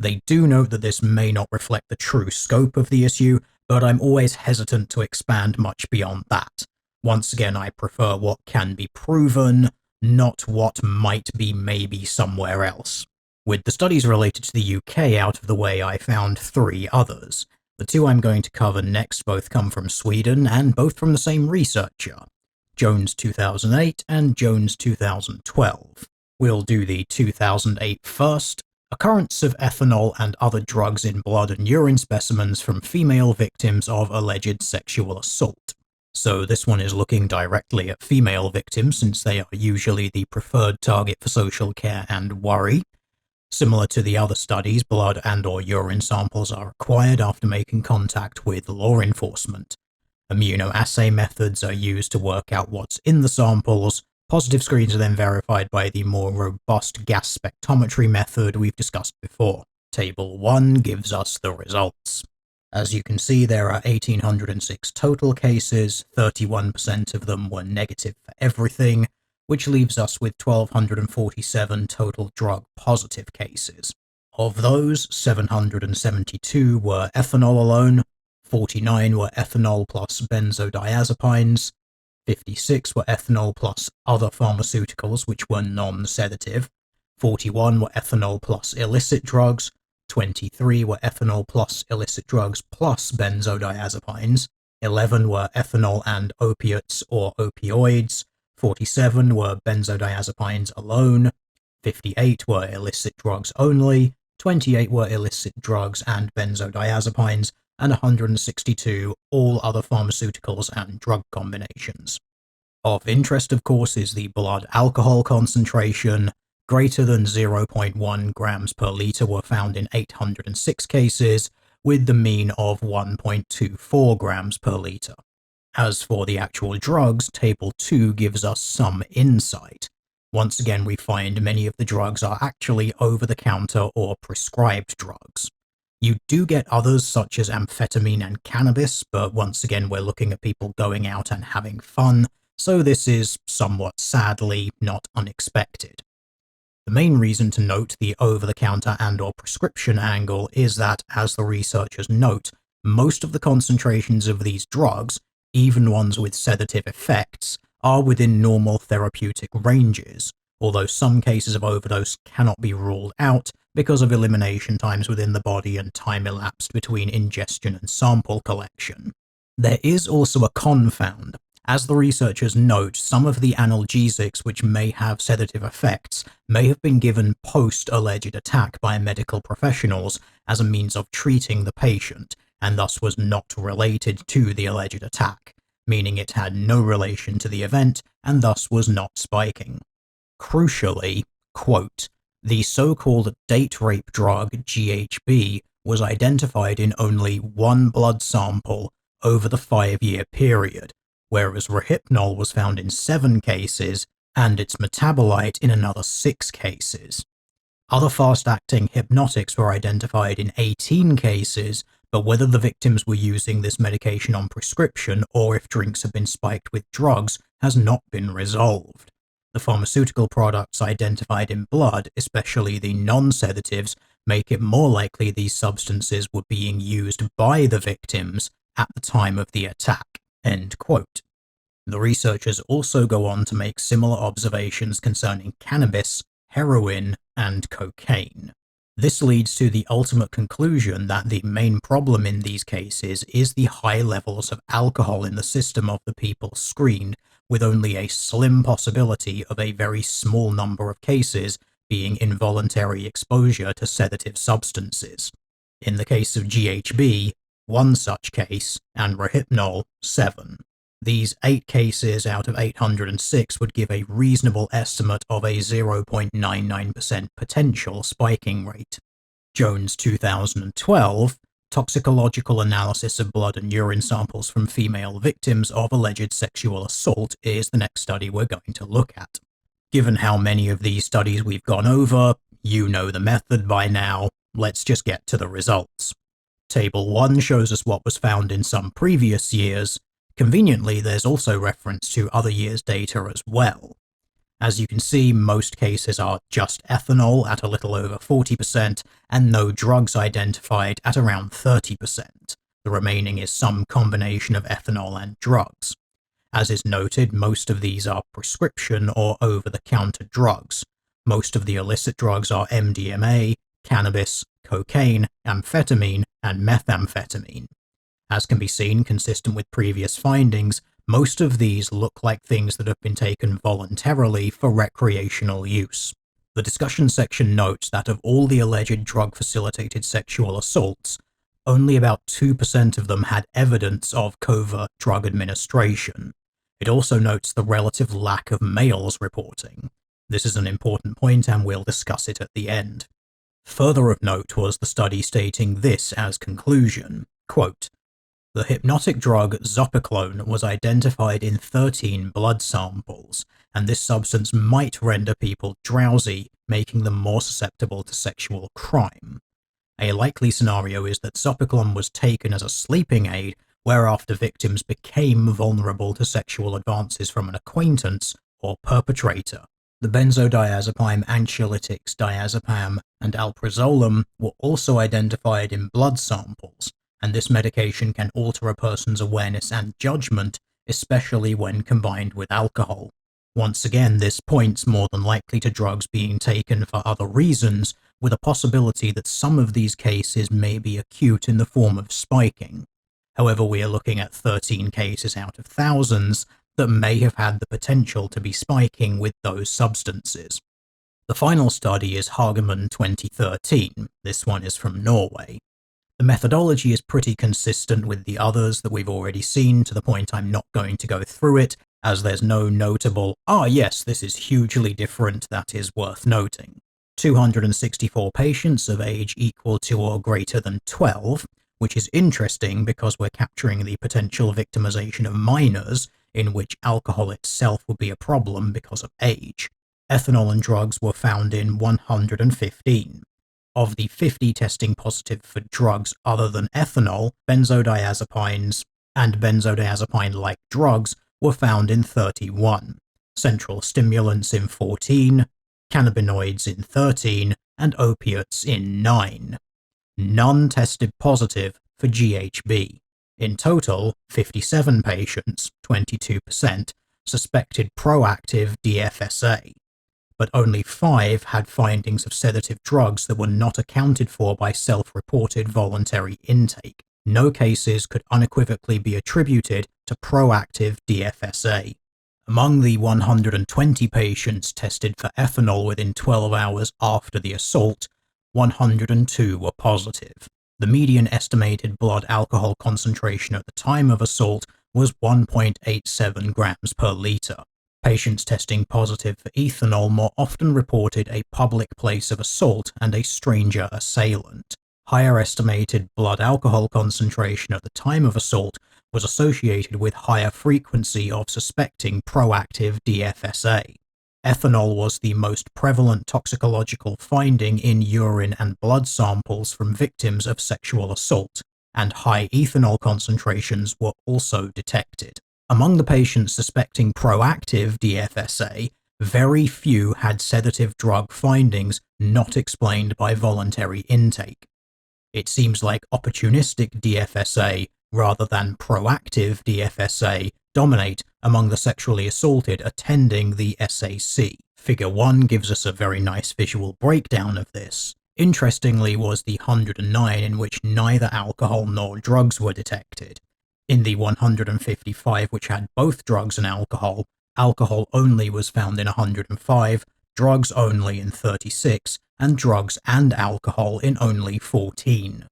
They do note that this may not reflect the true scope of the issue, but I'm always hesitant to expand much beyond that. Once again, I prefer what can be proven, not what might be maybe somewhere else. With the studies related to the UK out of the way, I found 3 others. The 2 I'm going to cover next both come from Sweden and both from the same researcher, Jones 2008 and Jones 2012. We'll do the 2008 first. Occurrence of ethanol and other drugs in blood and urine specimens from female victims of alleged sexual assault. So this one is looking directly at female victims since they are usually the preferred target for social care and worry. Similar to the other studies, blood and/or urine samples are required after making contact with law enforcement. Immunoassay methods are used to work out what's in the samples. Positive screens are then verified by the more robust gas spectrometry method we've discussed before. Table 1 gives us the results. As you can see, there are 1,806 total cases, 31% of them were negative for everything, which leaves us with 1,247 total drug-positive cases. Of those, 772 were ethanol alone, 49 were ethanol plus benzodiazepines, 56 were ethanol plus other pharmaceuticals which were non-sedative, 41 were ethanol plus illicit drugs, 23 were ethanol plus illicit drugs plus benzodiazepines, 11 were ethanol and opiates or opioids, 47 were benzodiazepines alone, 58 were illicit drugs only, 28 were illicit drugs and benzodiazepines, and 162 all other pharmaceuticals and drug combinations. Of interest, of course, is the blood alcohol concentration. Greater than 0.1 grams per litre were found in 806 cases, with the mean of 1.24 grams per litre. As for the actual drugs, Table 2 gives us some insight. Once again, we find many of the drugs are actually over-the-counter or prescribed drugs. You do get others such as amphetamine and cannabis, but once again we're looking at people going out and having fun, so this is somewhat sadly not unexpected. The main reason to note the over-the-counter and or prescription angle is that, as the researchers note, most of the concentrations of these drugs, even ones with sedative effects, are within normal therapeutic ranges, although some cases of overdose cannot be ruled out because of elimination times within the body and time elapsed between ingestion and sample collection. There is also a confound. As the researchers note, some of the analgesics which may have sedative effects may have been given post-alleged attack by medical professionals as a means of treating the patient, and thus was not related to the alleged attack, meaning it had no relation to the event and thus was not spiking. Crucially, quote, the so-called date rape drug GHB was identified in only one blood sample over the 5-year period, whereas Rohypnol was found in 7 cases and its metabolite in another 6 cases. Other fast-acting hypnotics were identified in 18 cases, but whether the victims were using this medication on prescription or if drinks had been spiked with drugs has not been resolved. The pharmaceutical products identified in blood, especially the non-sedatives, make it more likely these substances were being used by the victims at the time of the attack. End quote. The researchers also go on to make similar observations concerning cannabis, heroin, and cocaine. This leads to the ultimate conclusion that the main problem in these cases is the high levels of alcohol in the system of the people screened, with only a slim possibility of a very small number of cases being involuntary exposure to sedative substances. In the case of GHB, 1 such case, and Rohypnol, 7. These 8 cases out of 806 would give a reasonable estimate of a 0.99% potential spiking rate. Jones 2012, Toxicological Analysis of Blood and Urine Samples from Female Victims of Alleged Sexual Assault is the next study we're going to look at. Given how many of these studies we've gone over, you know the method by now, let's just get to the results. Table 1 shows us what was found in some previous years. Conveniently, there's also reference to other years' data as well. As you can see, most cases are just ethanol at a little over 40%, and no drugs identified at around 30%. The remaining is some combination of ethanol and drugs. As is noted, most of these are prescription or over-the-counter drugs. Most of the illicit drugs are MDMA, cannabis, cocaine, amphetamine, and methamphetamine. As can be seen, consistent with previous findings, most of these look like things that have been taken voluntarily for recreational use. The discussion section notes that of all the alleged drug-facilitated sexual assaults, only about 2% of them had evidence of covert drug administration. It also notes the relative lack of males reporting. This is an important point and we'll discuss it at the end. Further of note was the study stating this as conclusion, quote, the hypnotic drug zopiclone was identified in 13 blood samples, and this substance might render people drowsy, making them more susceptible to sexual crime. A likely scenario is that zopiclone was taken as a sleeping aid, whereafter victims became vulnerable to sexual advances from an acquaintance or perpetrator. The benzodiazepine anxiolytics diazepam and alprazolam were also identified in blood samples, and this medication can alter a person's awareness and judgment, especially when combined with alcohol. Once again, this points more than likely to drugs being taken for other reasons, with a possibility that some of these cases may be acute in the form of spiking. However, we are looking at 13 cases out of thousands that may have had the potential to be spiking with those substances. The final study is Hagemann 2013. This one is from Norway. The methodology is pretty consistent with the others that we've already seen, to the point I'm not going to go through it, as there's no notable, yes, this is hugely different, that is worth noting. 264 patients of age equal to or greater than 12, which is interesting because we're capturing the potential victimization of minors, in which alcohol itself would be a problem because of age. Ethanol and drugs were found in 115. Of the 50 testing positive for drugs other than ethanol, benzodiazepines and benzodiazepine-like drugs were found in 31, central stimulants in 14, cannabinoids in 13, and opiates in 9. None tested positive for GHB. In total, 57 patients, 22%, suspected proactive DFSA, but only 5 had findings of sedative drugs that were not accounted for by self-reported voluntary intake. No cases could unequivocally be attributed to proactive DFSA. Among the 120 patients tested for ethanol within 12 hours after the assault, 102 were positive. The median estimated blood alcohol concentration at the time of assault was 1.87 grams per litre. Patients testing positive for ethanol more often reported a public place of assault and a stranger assailant. Higher estimated blood alcohol concentration at the time of assault was associated with higher frequency of suspecting proactive DFSA. Ethanol was the most prevalent toxicological finding in urine and blood samples from victims of sexual assault, and high ethanol concentrations were also detected. Among the patients suspecting proactive DFSA, very few had sedative drug findings not explained by voluntary intake. It seems like opportunistic DFSA rather than proactive DFSA dominate among the sexually assaulted attending the SAC. Figure 1 gives us a very nice visual breakdown of this. Interestingly was the 109 in which neither alcohol nor drugs were detected. In the 155 which had both drugs and alcohol only was found in 105, drugs only in 36, and drugs and alcohol in only 14.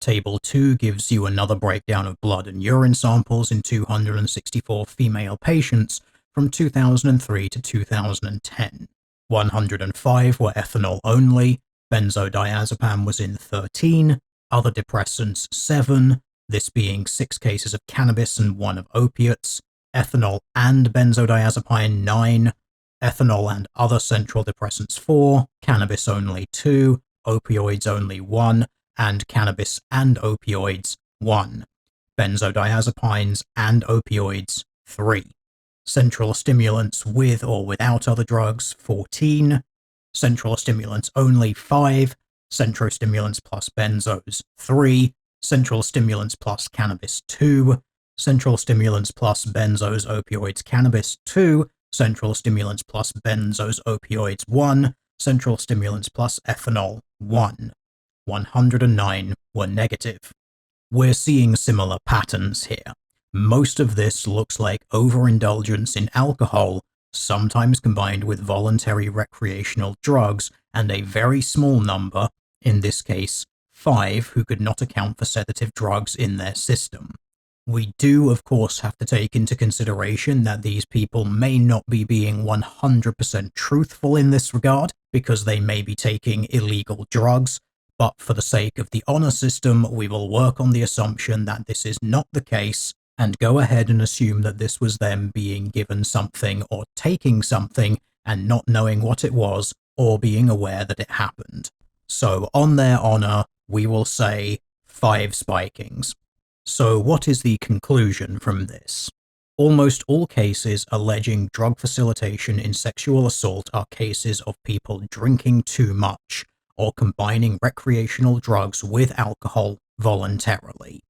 Table 2 gives you another breakdown of blood and urine samples in 264 female patients from 2003 to 2010. 105 were ethanol only, benzodiazepam was in 13, other depressants 7, this being 6 cases of cannabis and 1 of opiates, ethanol and benzodiazepine 9, ethanol and other central depressants 4, cannabis only 2, opioids only 1, and cannabis and opioids 1, benzodiazepines and opioids 3, central stimulants with or without other drugs 14, central stimulants only 5, central stimulants plus benzos 3, central stimulants plus cannabis 2, central stimulants plus benzos opioids cannabis 2, central stimulants plus benzos opioids 1, central stimulants plus ethanol 1. 109 were negative. We're seeing similar patterns here. Most of this looks like overindulgence in alcohol, sometimes combined with voluntary recreational drugs, and a very small number, in this case 5, who could not account for sedative drugs in their system. We do, of course, have to take into consideration that these people may not be being 100% truthful in this regard, because they may be taking illegal drugs, but for the sake of the honor system, we will work on the assumption that this is not the case, and go ahead and assume that this was them being given something or taking something and not knowing what it was or being aware that it happened. So on their honor, we will say 5 spikings. So what is the conclusion from this? Almost all cases alleging drug facilitation in sexual assault are cases of people drinking too much or combining recreational drugs with alcohol voluntarily.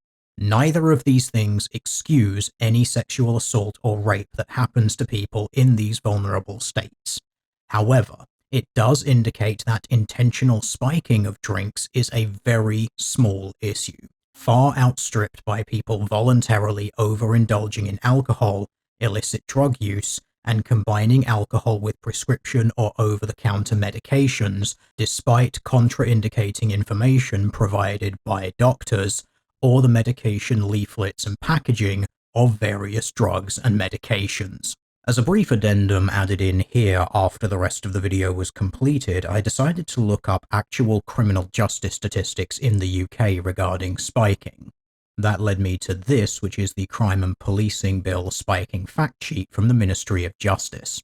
Neither of these things excuse any sexual assault or rape that happens to people in these vulnerable states. However, it does indicate that intentional spiking of drinks is a very small issue, far outstripped by people voluntarily overindulging in alcohol, illicit drug use, and combining alcohol with prescription or over-the-counter medications, despite contraindicating information provided by doctors or the medication leaflets and packaging of various drugs and medications. As a brief addendum added in here after the rest of the video was completed, I decided to look up actual criminal justice statistics in the UK regarding spiking. That led me to this, which is the Crime and Policing Bill Spiking Fact Sheet from the Ministry of Justice.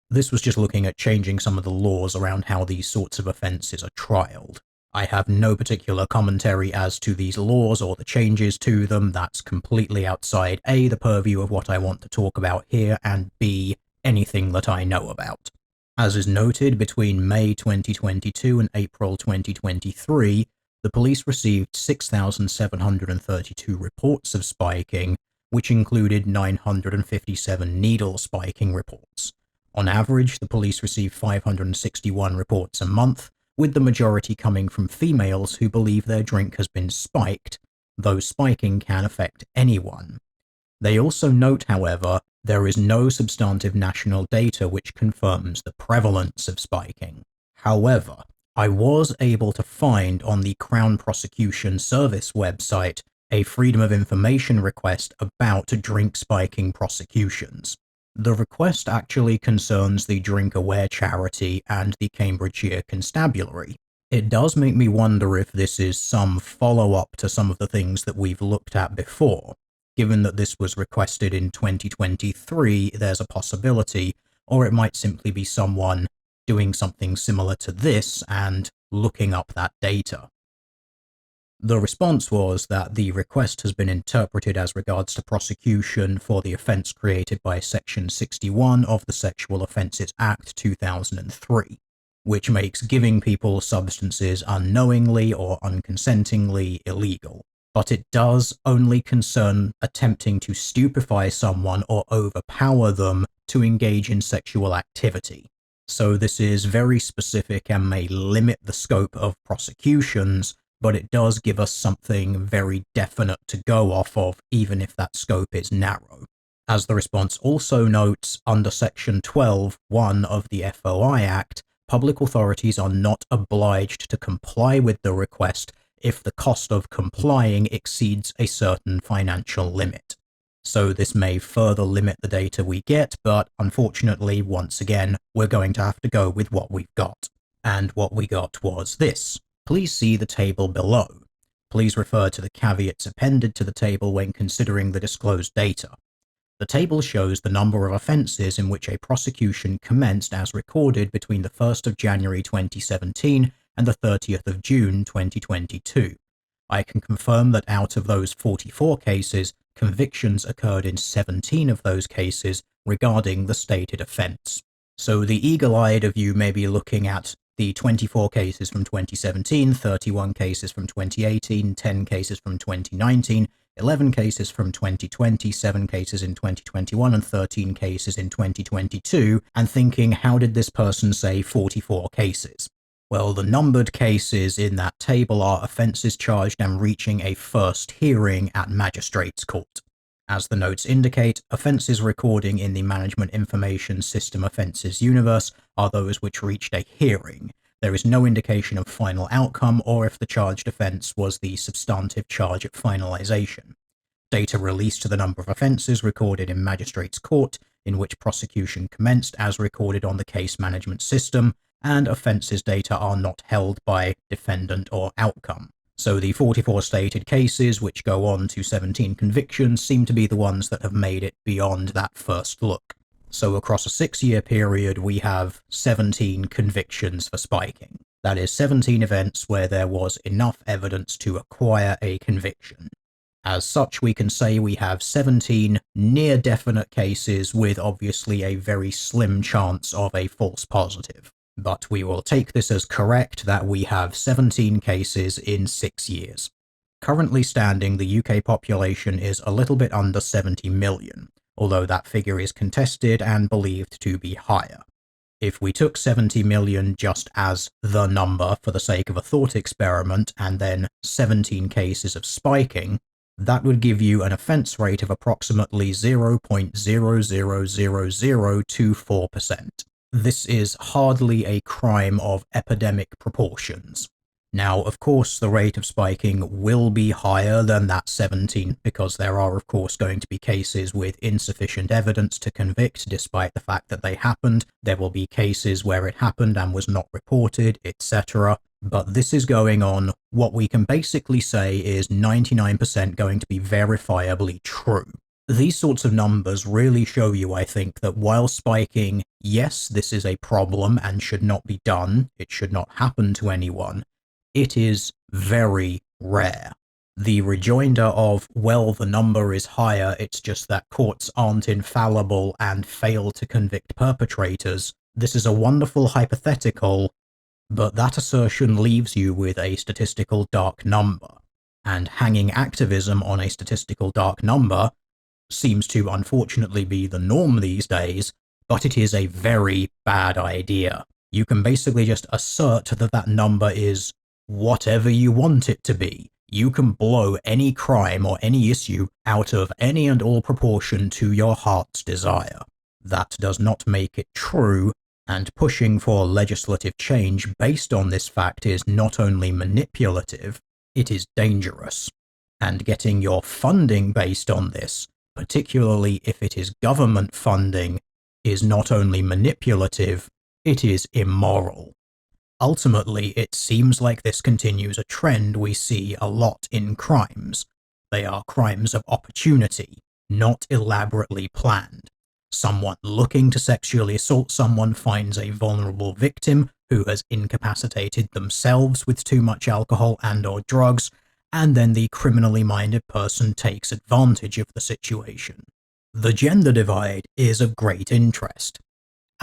This was just looking at changing some of the laws around how these sorts of offences are trialled. I have no particular commentary as to these laws or the changes to them. That's completely outside A, the purview of what I want to talk about here, and B, anything that I know about. As is noted, between May 2022 and April 2023, the police received 6,732 reports of spiking, which included 957 needle spiking reports. On average, the police received 561 reports a month, with the majority coming from females who believe their drink has been spiked, though spiking can affect anyone. They also note, however, there is no substantive national data which confirms the prevalence of spiking. However, I was able to find on the Crown Prosecution Service website a Freedom of Information request about drink spiking prosecutions. The request actually concerns the Drink Aware charity and the Cambridgeshire Constabulary. It does make me wonder if this is some follow-up to some of the things that we've looked at before. Given that this was requested in 2023, there's a possibility, or it might simply be someone doing something similar to this and looking up that data. The response was that the request has been interpreted as regards to prosecution for the offence created by Section 61 of the Sexual Offences Act 2003, which makes giving people substances unknowingly or unconsentingly illegal. But it does only concern attempting to stupefy someone or overpower them to engage in sexual activity. So this is very specific and may limit the scope of prosecutions, but it does give us something very definite to go off of, even if that scope is narrow. As the response also notes, under Section 12(1) of the FOI Act, public authorities are not obliged to comply with the request if the cost of complying exceeds a certain financial limit. So this may further limit the data we get, but unfortunately, once again, we're going to have to go with what we've got. And what we got was this. Please see the table below. Please refer to the caveats appended to the table when considering the disclosed data. The table shows the number of offences in which a prosecution commenced as recorded between the 1st of January 2017 and the 30th of June 2022. I can confirm that out of those 44 cases, convictions occurred in 17 of those cases regarding the stated offence. So the eagle-eyed of you may be looking at the 24 cases from 2017, 31 cases from 2018, 10 cases from 2019, 11 cases from 2020, 7 cases in 2021, and 13 cases in 2022, and thinking, how did this person say 44 cases? Well, the numbered cases in that table are offences charged and reaching a first hearing at Magistrates' Court. As the notes indicate, offences recording in the Management Information System Offences universe are those which reached a hearing. There is no indication of final outcome or if the charged offence was the substantive charge at finalisation. Data released to the number of offences recorded in Magistrates' Court in which prosecution commenced as recorded on the case management system, and offences data are not held by defendant or outcome. So the 44 stated cases, which go on to 17 convictions, seem to be the ones that have made it beyond that first look. So across a 6-year period, we have 17 convictions for spiking. That is 17 events where there was enough evidence to acquire a conviction. As such, we can say we have 17 near-definite cases with obviously a very slim chance of a false positive. But we will take this as correct that we have 17 cases in 6 years. Currently standing, the UK population is a little bit under 70 million, although that figure is contested and believed to be higher. If we took 70 million just as the number for the sake of a thought experiment and then 17 cases of spiking, that would give you an offence rate of approximately 0.000024%. This is hardly a crime of epidemic proportions. Now, of course, the rate of spiking will be higher than that 17 because there are, of course, going to be cases with insufficient evidence to convict despite the fact that they happened. There will be cases where it happened and was not reported, etc. But this is going on what we can basically say is 99% going to be verifiably true. These sorts of numbers really show you, I think, that while spiking, yes, this is a problem and should not be done, it should not happen to anyone, it is very rare. The rejoinder of, well, the number is higher, it's just that courts aren't infallible and fail to convict perpetrators, this is a wonderful hypothetical, but that assertion leaves you with a statistical dark number. And hanging activism on a statistical dark number seems to unfortunately be the norm these days, but it is a very bad idea. You can basically just assert that that number is whatever you want it to be. You can blow any crime or any issue out of any and all proportion to your heart's desire. That does not make it true, and pushing for legislative change based on this fact is not only manipulative, it is dangerous. And getting your funding based on this, particularly if it is government funding, is not only manipulative, it is immoral. Ultimately, it seems like this continues a trend we see a lot in crimes. They are crimes of opportunity, not elaborately planned. Someone looking to sexually assault someone finds a vulnerable victim who has incapacitated themselves with too much alcohol and/or drugs, and then the criminally minded person takes advantage of the situation. The gender divide is of great interest.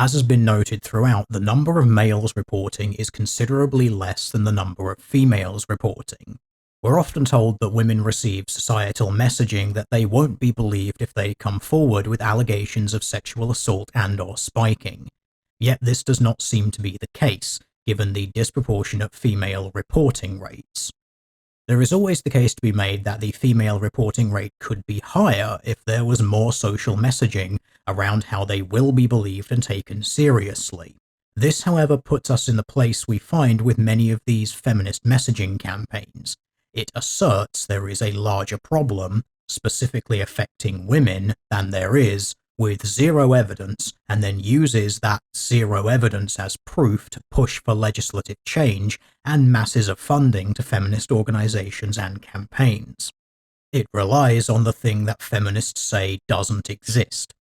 As has been noted throughout, the number of males reporting is considerably less than the number of females reporting. We're often told that women receive societal messaging that they won't be believed if they come forward with allegations of sexual assault and/or spiking. Yet this does not seem to be the case, given the disproportionate female reporting rates. There is always the case to be made that the female reporting rate could be higher if there was more social messaging around how they will be believed and taken seriously. This, however, puts us in the place we find with many of these feminist messaging campaigns. It asserts there is a larger problem, specifically affecting women, than there is, with zero evidence, and then uses that zero evidence as proof to push for legislative change and masses of funding to feminist organizations and campaigns. It relies on the thing that feminists say doesn't exist: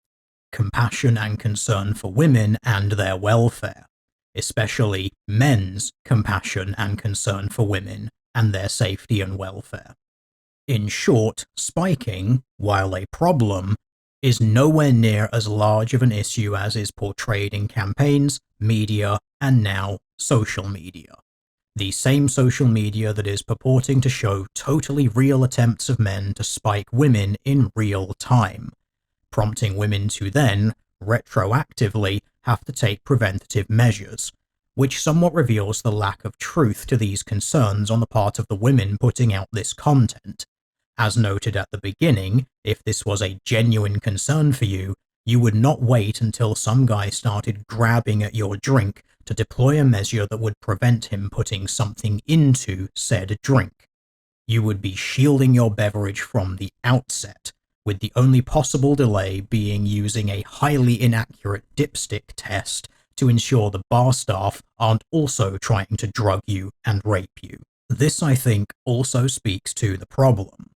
compassion and concern for women and their welfare, especially men's compassion and concern for women and their safety and welfare. In short, spiking, while a problem, is nowhere near as large of an issue as is portrayed in campaigns, media, and now social media. The same social media that is purporting to show totally real attempts of men to spike women in real time, prompting women to then, retroactively, have to take preventative measures, which somewhat reveals the lack of truth to these concerns on the part of the women putting out this content. As noted at the beginning, if this was a genuine concern for you, you would not wait until some guy started grabbing at your drink to deploy a measure that would prevent him putting something into said drink. You would be shielding your beverage from the outset, with the only possible delay being using a highly inaccurate dipstick test to ensure the bar staff aren't also trying to drug you and rape you. This, I think, also speaks to the problem.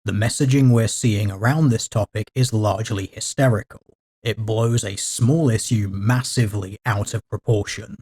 The messaging we're seeing around this topic is largely hysterical. It blows a small issue massively out of proportion.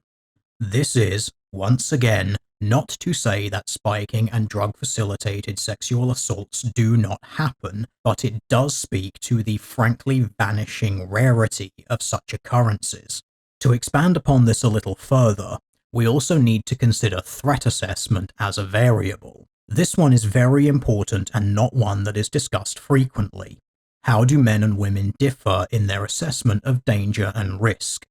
This is, once again, not to say that spiking and drug-facilitated sexual assaults do not happen, but it does speak to the frankly vanishing rarity of such occurrences. To expand upon this a little further, we also need to consider threat assessment as a variable. This one is very important and not one that is discussed frequently. How do men and women differ in their assessment of danger and risk?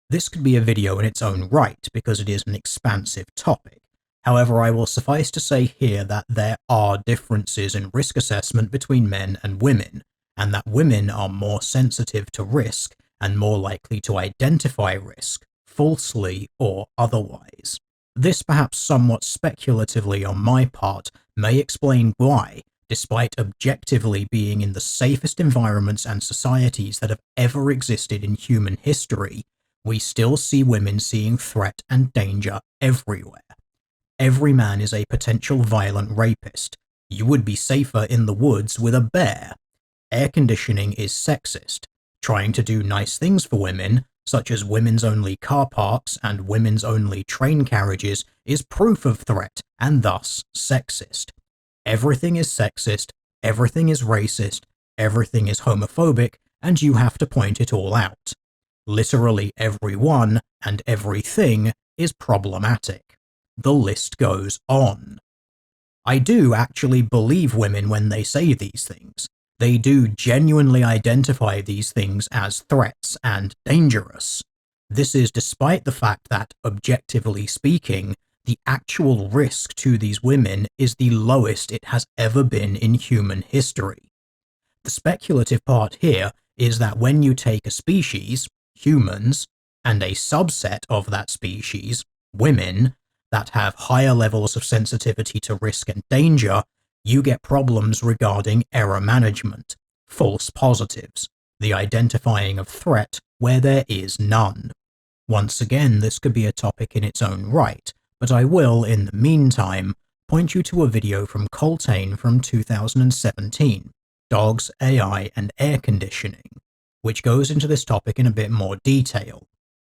This could be a video in its own right because it is an expansive topic. However, I will suffice to say here that there are differences in risk assessment between men and women, and that women are more sensitive to risk and more likely to identify risk, falsely or otherwise. This, perhaps somewhat speculatively on my part, may explain why, despite objectively being in the safest environments and societies that have ever existed in human history, we still see women seeing threat and danger everywhere. Every man is a potential violent rapist. You would be safer in the woods with a bear. Air conditioning is sexist. Trying to do nice things for women, such as women's only car parks and women's only train carriages, is proof of threat and thus sexist. Everything is sexist, everything is racist, everything is homophobic, and you have to point it all out. Literally everyone and everything is problematic. The list goes on. I do actually believe women when they say these things. They do genuinely identify these things as threats and dangerous. This is despite the fact that, objectively speaking, the actual risk to these women is the lowest it has ever been in human history. The speculative part here is that when you take a species, humans, and a subset of that species, women, that have higher levels of sensitivity to risk and danger, you get problems regarding error management, false positives, the identifying of threat where there is none. Once again, this could be a topic in its own right, but I will, in the meantime, point you to a video from Coltane from 2017, Dogs, AI, and Air Conditioning, which goes into this topic in a bit more detail.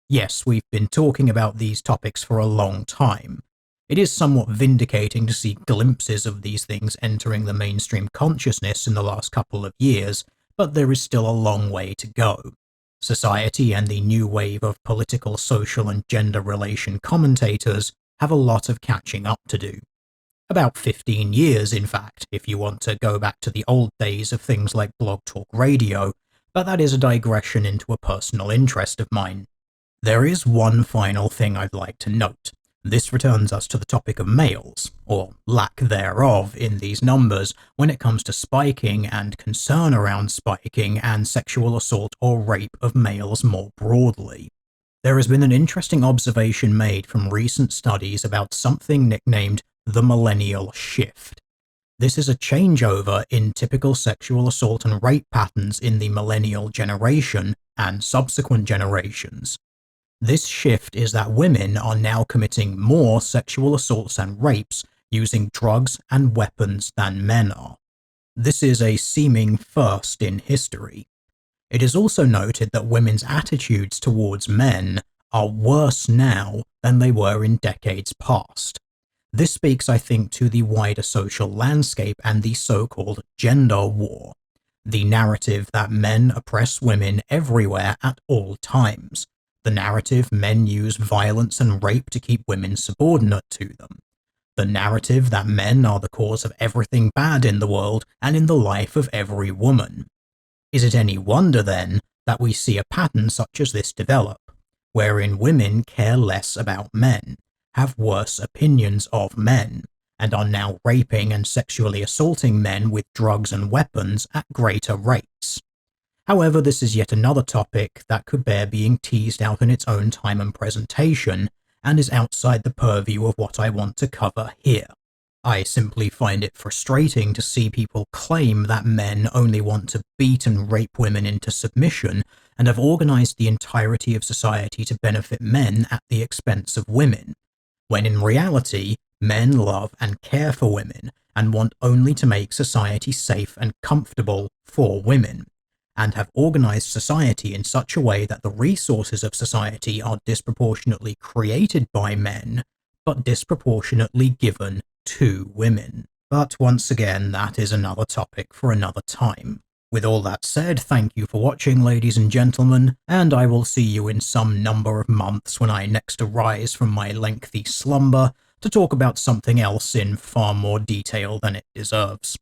Yes, we've been talking about these topics for a long time. It is somewhat vindicating to see glimpses of these things entering the mainstream consciousness in the last couple of years, but there is still a long way to go. Society and the new wave of political, social, and gender relation commentators have a lot of catching up to do. About 15 years, in fact, if you want to go back to the old days of things like Blog Talk Radio, but that is a digression into a personal interest of mine. There is one final thing I'd like to note. This returns us to the topic of males, or lack thereof in these numbers, when it comes to spiking and concern around spiking and sexual assault or rape of males more broadly. There has been an interesting observation made from recent studies about something nicknamed the Millennial shift. This is a changeover in typical sexual assault and rape patterns in the Millennial generation and subsequent generations. This shift is that women are now committing more sexual assaults and rapes using drugs and weapons than men are. This is a seeming first in history. It is also noted that women's attitudes towards men are worse now than they were in decades past. This speaks, I think, to the wider social landscape and the so-called gender war, the narrative that men oppress women everywhere at all times. The narrative men use violence and rape to keep women subordinate to them. The narrative that men are the cause of everything bad in the world and in the life of every woman. Is it any wonder, then, that we see a pattern such as this develop, wherein women care less about men, have worse opinions of men, and are now raping and sexually assaulting men with drugs and weapons at greater rates? However, this is yet another topic that could bear being teased out in its own time and presentation, and is outside the purview of what I want to cover here. I simply find it frustrating to see people claim that men only want to beat and rape women into submission, and have organized the entirety of society to benefit men at the expense of women, when in reality, men love and care for women, and want only to make society safe and comfortable for women, and have organized society in such a way that the resources of society are disproportionately created by men, but disproportionately given to women. But once again, that is another topic for another time. With all that said, thank you for watching, ladies and gentlemen, and I will see you in some number of months when I next arise from my lengthy slumber, to talk about something else in far more detail than it deserves.